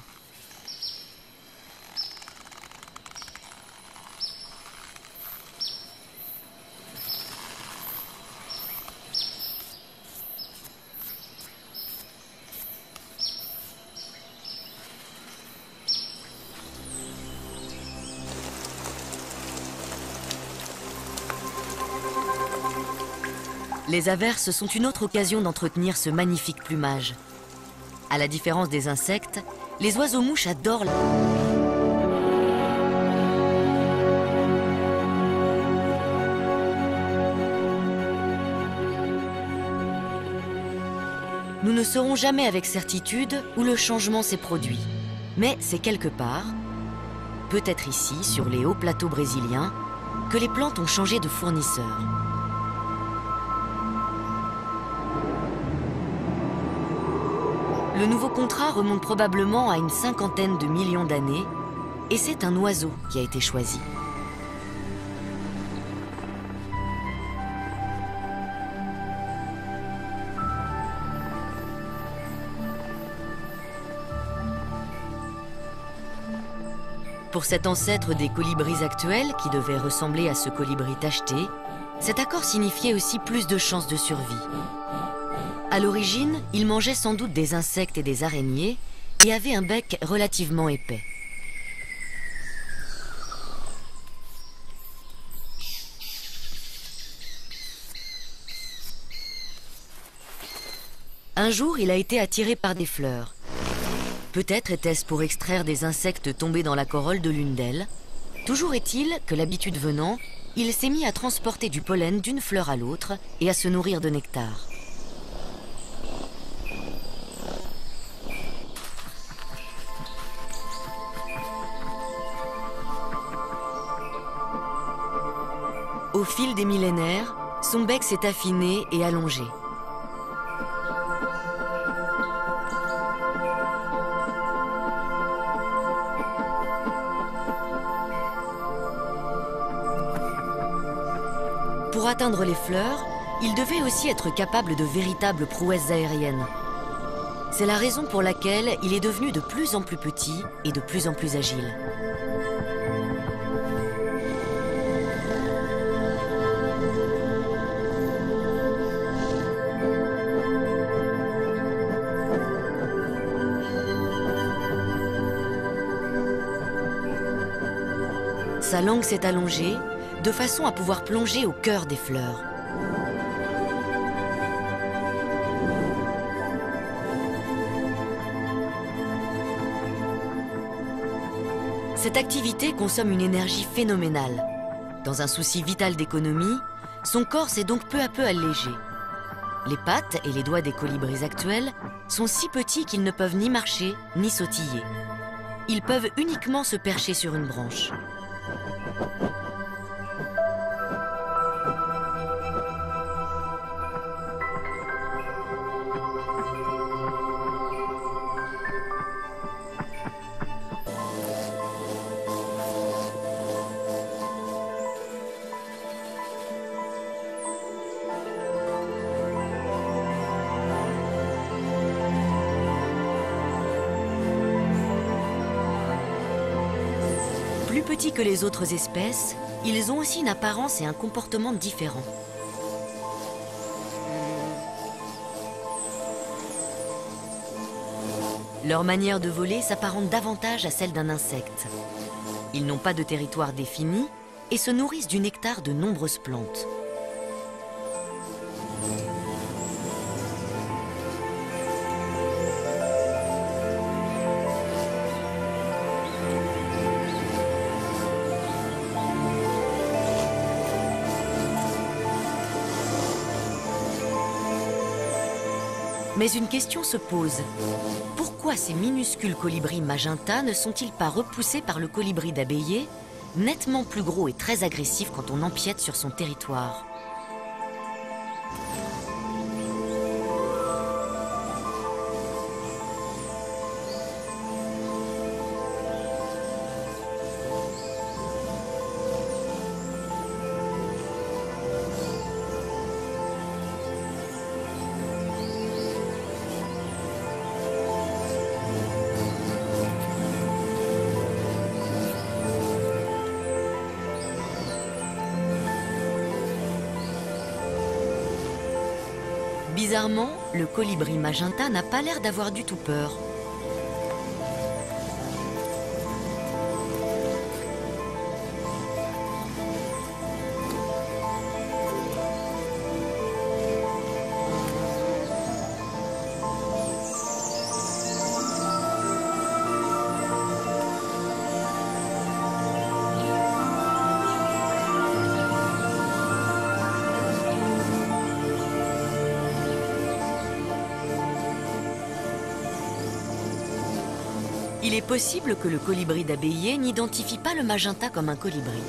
Speaker 1: Les averses sont une autre occasion d'entretenir ce magnifique plumage. À la différence des insectes, les oiseaux-mouches adorent Nous ne saurons jamais avec certitude où le changement s'est produit. Mais c'est quelque part, peut-être ici, sur les hauts plateaux brésiliens, que les plantes ont changé de fournisseur. Le nouveau contrat remonte probablement à une 50aine de millions d'années, et c'est un oiseau qui a été choisi. Pour cet ancêtre des colibris actuels, qui devait ressembler à ce colibri tacheté, cet accord signifiait aussi plus de chances de survie. À l'origine, il mangeait sans doute des insectes et des araignées et avait un bec relativement épais. Un jour, il a été attiré par des fleurs. Peut-être était-ce pour extraire des insectes tombés dans la corolle de l'une d'elles. Toujours est-il que, l'habitude venant, il s'est mis à transporter du pollen d'une fleur à l'autre et à se nourrir de nectar. Au fil des millénaires, son bec s'est affiné et allongé. Pour atteindre les fleurs, il devait aussi être capable de véritables prouesses aériennes. C'est la raison pour laquelle il est devenu de plus en plus petit et de plus en plus agile. Sa langue s'est allongée, de façon à pouvoir plonger au cœur des fleurs. Cette activité consomme une énergie phénoménale. Dans un souci vital d'économie, son corps s'est donc peu à peu allégé. Les pattes et les doigts des colibris actuels sont si petits qu'ils ne peuvent ni marcher ni sautiller. Ils peuvent uniquement se percher sur une branche. Plus petits que les autres espèces, ils ont aussi une apparence et un comportement différents. Leur manière de voler s'apparente davantage à celle d'un insecte. Ils n'ont pas de territoire défini et se nourrissent du nectar de nombreuses plantes. Mais une question se pose. Pourquoi ces minuscules colibris magenta ne sont-ils pas repoussés par le colibri d'Abéillé, nettement plus gros et très agressif quand on empiète sur son territoire? Bizarrement, le colibri magenta n'a pas l'air d'avoir du tout peur. Il est possible que le colibri d'Abéillé n'identifie pas le magenta comme un colibri.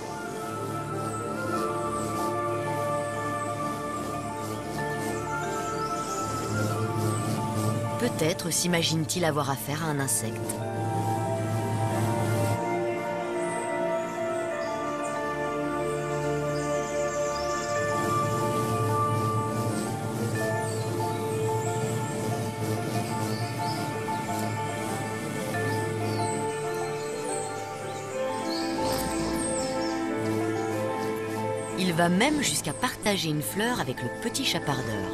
Speaker 1: Peut-être s'imagine-t-il avoir affaire à un insecte. Il va même jusqu'à partager une fleur avec le petit chapardeur.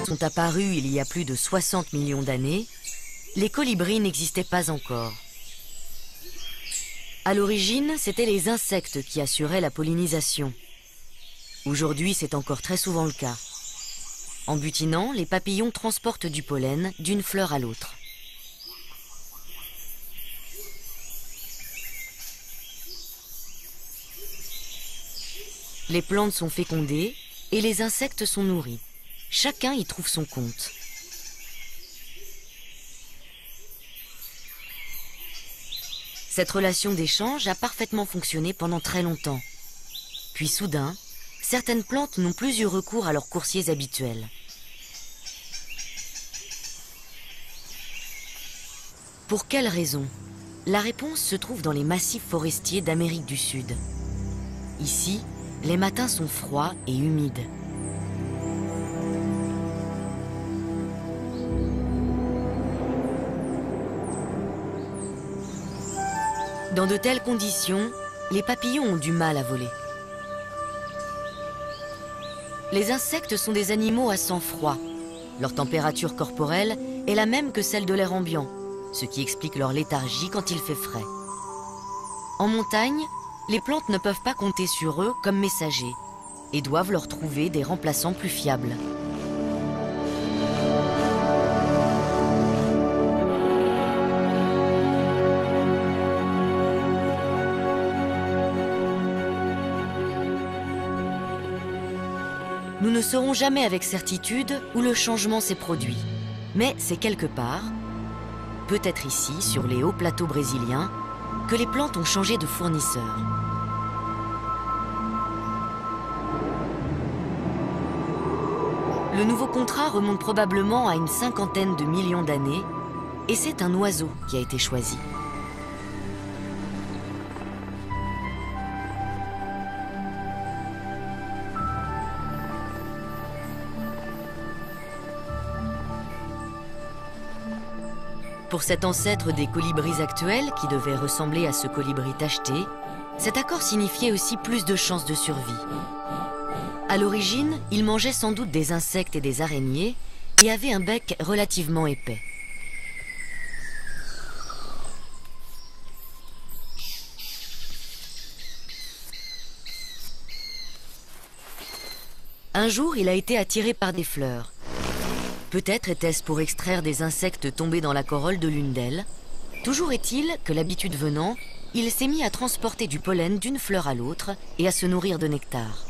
Speaker 1: Sont apparus il y a plus de 60 millions d'années, les colibris n'existaient pas encore. À l'origine, c'étaient les insectes qui assuraient la pollinisation. Aujourd'hui, c'est encore très souvent le cas. En butinant, les papillons transportent du pollen d'une fleur à l'autre. Les plantes sont fécondées et les insectes sont nourris. Chacun y trouve son compte. Cette relation d'échange a parfaitement fonctionné pendant très longtemps. Puis soudain, certaines plantes n'ont plus eu recours à leurs coursiers habituels. Pour quelle raison? La réponse se trouve dans les massifs forestiers d'Amérique du Sud. Ici, les matins sont froids et humides. Dans de telles conditions, les papillons ont du mal à voler. Les insectes sont des animaux à sang froid. Leur température corporelle est la même que celle de l'air ambiant, ce qui explique leur léthargie quand il fait frais. En montagne, les plantes ne peuvent pas compter sur eux comme messagers et doivent leur trouver des remplaçants plus fiables. Nous ne saurons jamais avec certitude où le changement s'est produit, mais c'est quelque part, peut-être ici, sur les hauts plateaux brésiliens, que les plantes ont changé de fournisseur. Le nouveau contrat remonte probablement à une 50aine de millions d'années, et c'est un oiseau qui a été choisi. Pour cet ancêtre des colibris actuels, qui devait ressembler à ce colibri tacheté, cet accord signifiait aussi plus de chances de survie. À l'origine, il mangeait sans doute des insectes et des araignées et avait un bec relativement épais. Un jour, il a été attiré par des fleurs. Peut-être était-ce pour extraire des insectes tombés dans la corolle de l'une d'elles. Toujours est-il que, l'habitude venant, il s'est mis à transporter du pollen d'une fleur à l'autre et à se nourrir de nectar.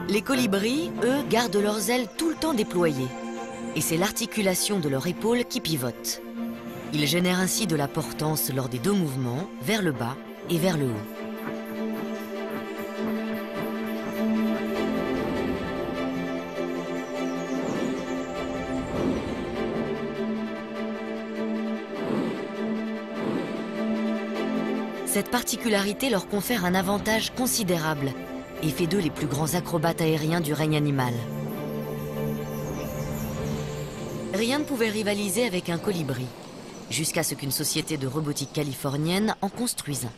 Speaker 1: Les colibris, eux, gardent leurs ailes tout le temps déployées. Et c'est l'articulation de leur épaule qui pivote. Ils génèrent ainsi de la portance lors des deux mouvements, vers le bas et vers le haut. Cette particularité leur confère un avantage considérable et fait d'eux les plus grands acrobates aériens du règne animal. Rien ne pouvait rivaliser avec un colibri, jusqu'à ce qu'une société de robotique californienne en construise un.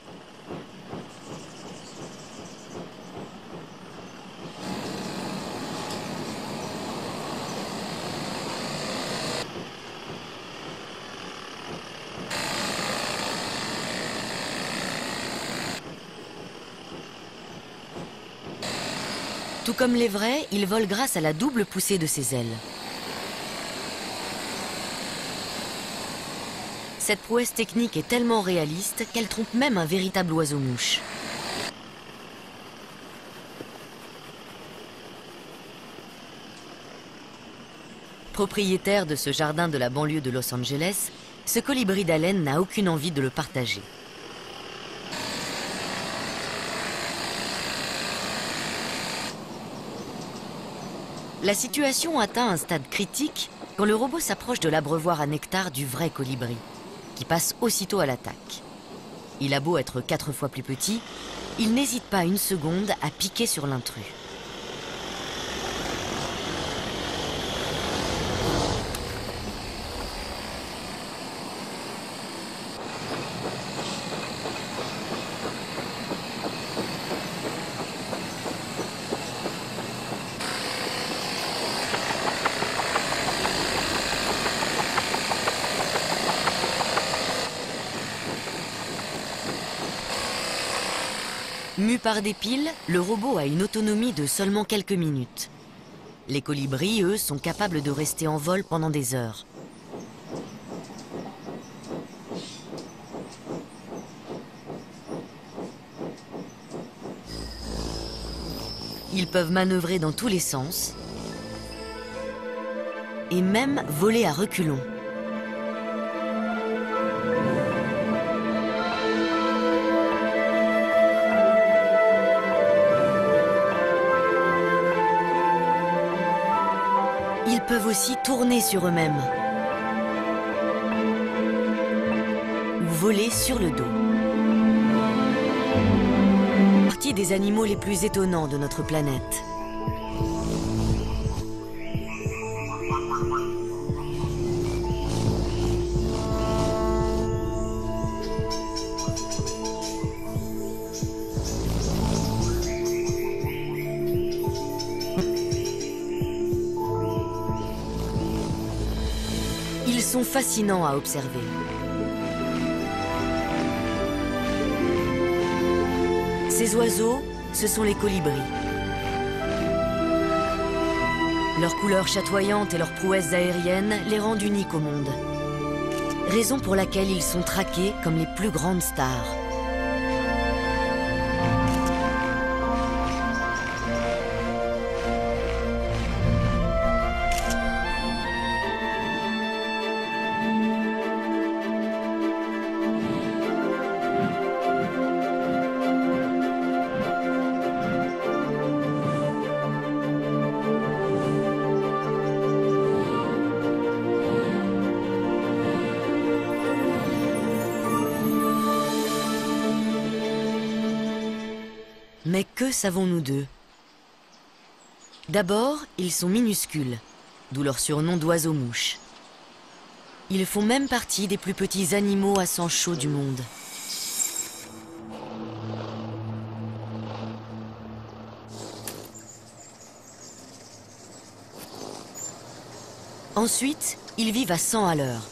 Speaker 1: Tout comme les vrais, il vole grâce à la double poussée de ses ailes. Cette prouesse technique est tellement réaliste qu'elle trompe même un véritable oiseau-mouche. Propriétaire de ce jardin de la banlieue de Los Angeles, ce colibri d'haleine n'a aucune envie de le partager. La situation atteint un stade critique quand le robot s'approche de l'abreuvoir à nectar du vrai colibri, qui passe aussitôt à l'attaque. Il a beau être 4 fois plus petit, il n'hésite pas une seconde à piquer sur l'intrus. Mu par des piles, le robot a une autonomie de seulement quelques minutes. Les colibris, eux, sont capables de rester en vol pendant des heures. Ils peuvent manœuvrer dans tous les sens et même voler à reculons. Ils peuvent aussi tourner sur eux-mêmes ou voler sur le dos. Partie des animaux les plus étonnants de notre planète. Ils sont fascinants à observer. Ces oiseaux, ce sont les colibris. Leur couleur chatoyante et leur prouesse aérienne les rendent uniques au monde. Raison pour laquelle ils sont traqués comme les plus grandes stars. Mais que savons-nous d'eux? D'abord, ils sont minuscules, d'où leur surnom d'oiseaux-mouches. Ils font même partie des plus petits animaux à sang chaud du monde. Ensuite, ils vivent à 100 à l'heure,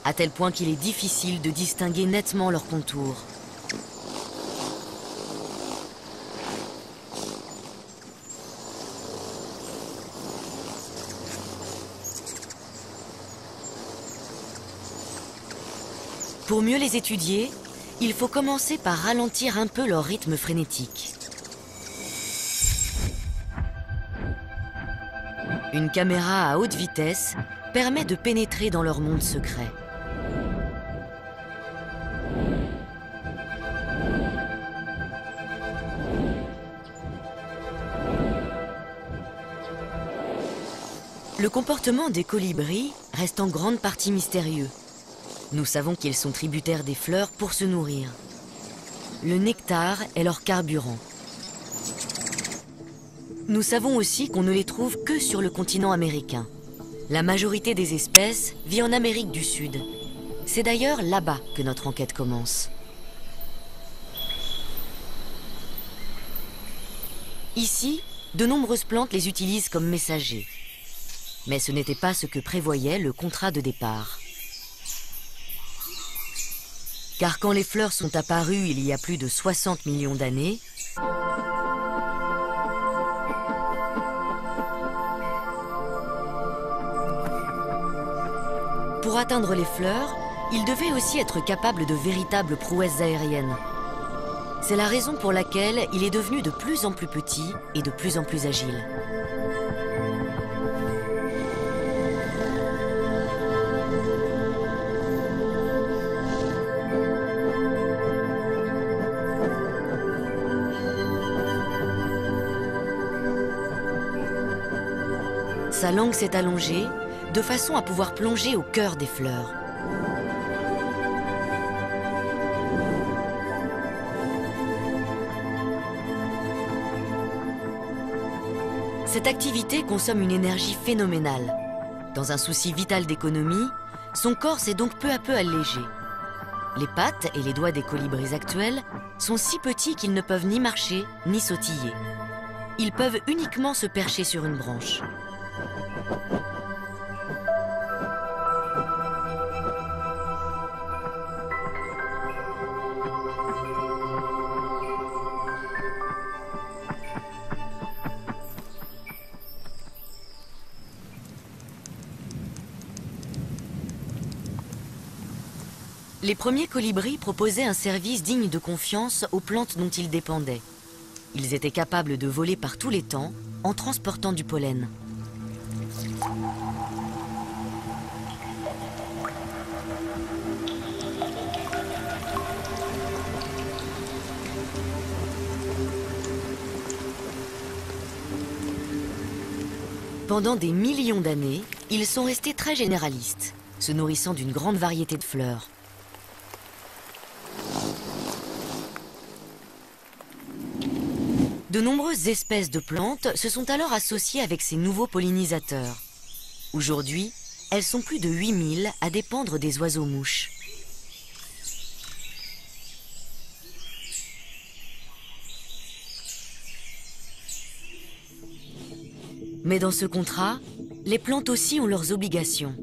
Speaker 1: à tel point qu'il est difficile de distinguer nettement leurs contours. Pour mieux les étudier, il faut commencer par ralentir un peu leur rythme frénétique. Une caméra à haute vitesse permet de pénétrer dans leur monde secret. Le comportement des colibris reste en grande partie mystérieux. Nous savons qu'ils sont tributaires des fleurs pour se nourrir. Le nectar est leur carburant. Nous savons aussi qu'on ne les trouve que sur le continent américain. La majorité des espèces vit en Amérique du Sud. C'est d'ailleurs là-bas que notre enquête commence. Ici, de nombreuses plantes les utilisent comme messagers. Mais ce n'était pas ce que prévoyait le contrat de départ. Car quand les fleurs sont apparues il y a plus de 60 millions d'années, pour atteindre les fleurs, ils devaient aussi être capables de véritables prouesses aériennes. C'est la raison pour laquelle il est devenu de plus en plus petit et de plus en plus agile. Sa langue s'est allongée de façon à pouvoir plonger au cœur des fleurs. Cette activité consomme une énergie phénoménale. Dans un souci vital d'économie, son corps s'est donc peu à peu allégé. Les pattes et les doigts des colibris actuels sont si petits qu'ils ne peuvent ni marcher ni sautiller. Ils peuvent uniquement se percher sur une branche. Les premiers colibris proposaient un service digne de confiance aux plantes dont ils dépendaient. Ils étaient capables de voler par tous les temps en transportant du pollen. Pendant des millions d'années, ils sont restés très généralistes, se nourrissant d'une grande variété de fleurs. De nombreuses espèces de plantes se sont alors associées avec ces nouveaux pollinisateurs. Aujourd'hui, elles sont plus de 8000 à dépendre des oiseaux-mouches. Mais dans ce contrat, les plantes aussi ont leurs obligations.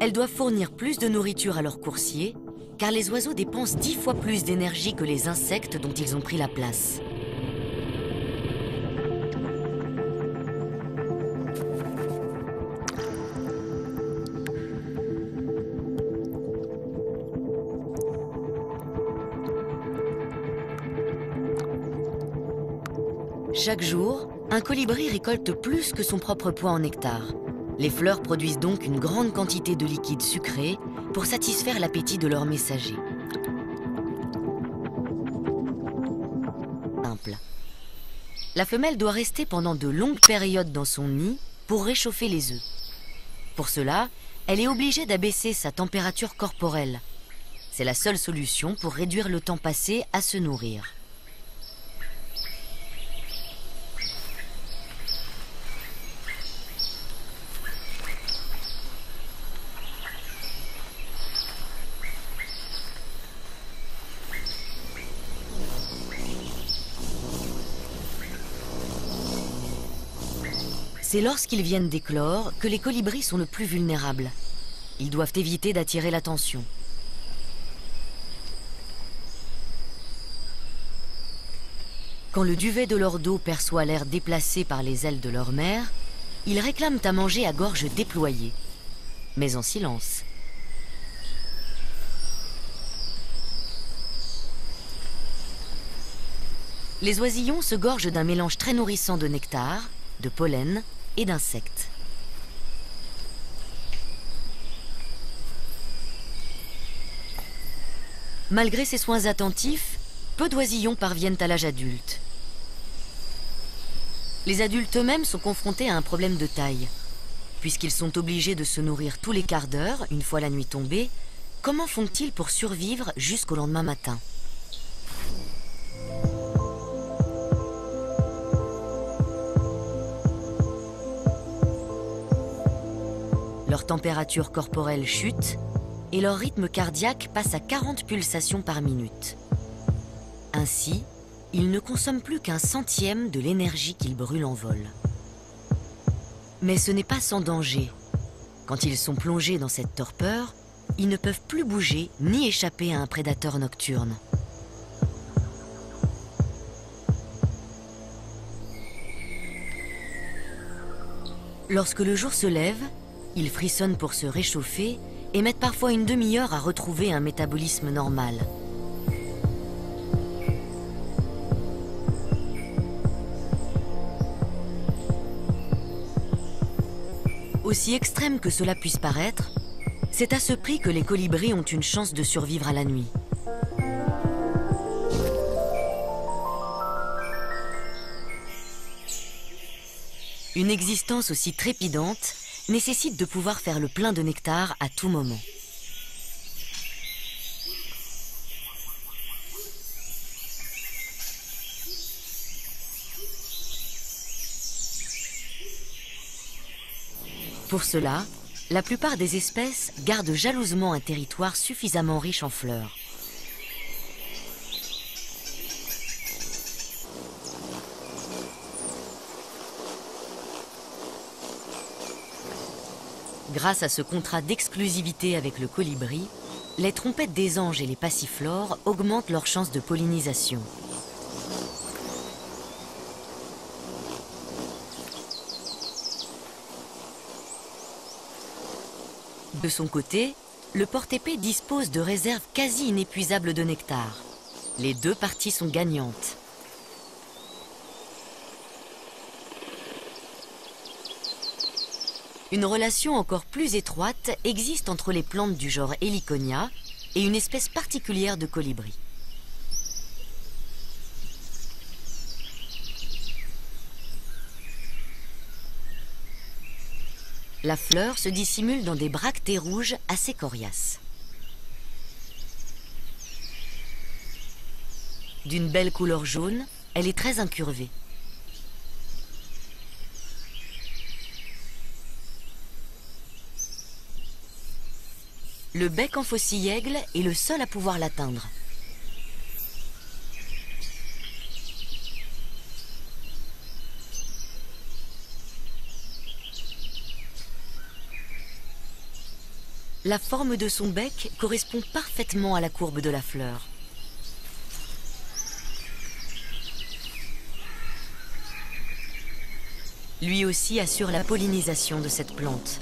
Speaker 1: Elles doivent fournir plus de nourriture à leurs coursiers, car les oiseaux dépensent 10 fois plus d'énergie que les insectes dont ils ont pris la place. Chaque jour, un colibri récolte plus que son propre poids en nectar. Les fleurs produisent donc une grande quantité de liquide sucré pour satisfaire l'appétit de leurs messagers. Simple. La femelle doit rester pendant de longues périodes dans son nid pour réchauffer les œufs. Pour cela, elle est obligée d'abaisser sa température corporelle. C'est la seule solution pour réduire le temps passé à se nourrir. C'est lorsqu'ils viennent d'éclore que les colibris sont le plus vulnérables. Ils doivent éviter d'attirer l'attention. Quand le duvet de leur dos perçoit l'air déplacé par les ailes de leur mère, ils réclament à manger à gorge déployée, mais en silence. Les oisillons se gorgent d'un mélange très nourrissant de nectar, de pollen et d'insectes. Malgré ces soins attentifs, peu d'oisillons parviennent à l'âge adulte. Les adultes eux-mêmes sont confrontés à un problème de taille. Puisqu'ils sont obligés de se nourrir tous les quarts d'heure, une fois la nuit tombée, comment font-ils pour survivre jusqu'au lendemain matin ? Leur température corporelle chute et leur rythme cardiaque passe à 40 pulsations par minute. Ainsi, ils ne consomment plus qu'un centième de l'énergie qu'ils brûlent en vol. Mais ce n'est pas sans danger. Quand ils sont plongés dans cette torpeur, ils ne peuvent plus bouger ni échapper à un prédateur nocturne. Lorsque le jour se lève, ils frissonnent pour se réchauffer et mettent parfois une demi-heure à retrouver un métabolisme normal. Aussi extrême que cela puisse paraître, c'est à ce prix que les colibris ont une chance de survivre à la nuit. Une existence aussi trépidante nécessite de pouvoir faire le plein de nectar à tout moment. Pour cela, la plupart des espèces gardent jalousement un territoire suffisamment riche en fleurs. Grâce à ce contrat d'exclusivité avec le colibri, les trompettes des anges et les passiflores augmentent leurs chances de pollinisation. De son côté, le porte-épée dispose de réserves quasi inépuisables de nectar. Les deux parties sont gagnantes. Une relation encore plus étroite existe entre les plantes du genre Heliconia et une espèce particulière de colibri. La fleur se dissimule dans des bractées rouges assez coriaces. D'une belle couleur jaune, elle est très incurvée. Le bec en faucille-aigle est le seul à pouvoir l'atteindre. La forme de son bec correspond parfaitement à la courbe de la fleur. Lui aussi assure la pollinisation de cette plante.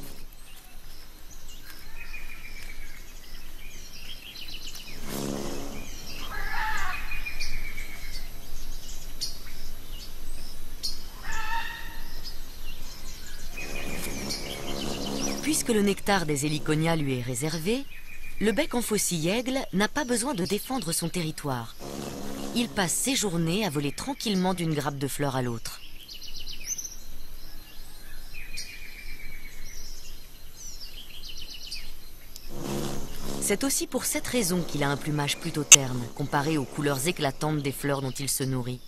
Speaker 1: Puisque le nectar des Heliconia lui est réservé, le bec en faucille-aigle n'a pas besoin de défendre son territoire. Il passe ses journées à voler tranquillement d'une grappe de fleurs à l'autre. C'est aussi pour cette raison qu'il a un plumage plutôt terne, comparé aux couleurs éclatantes des fleurs dont il se nourrit.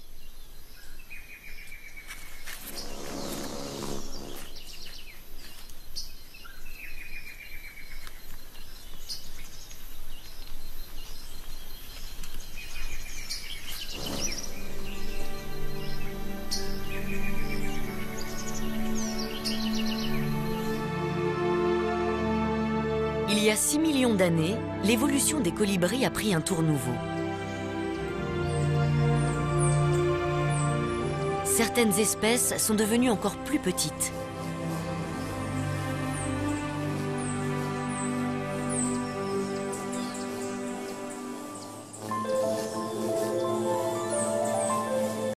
Speaker 1: Il y a 6 millions d'années, l'évolution des colibris a pris un tour nouveau. Certaines espèces sont devenues encore plus petites.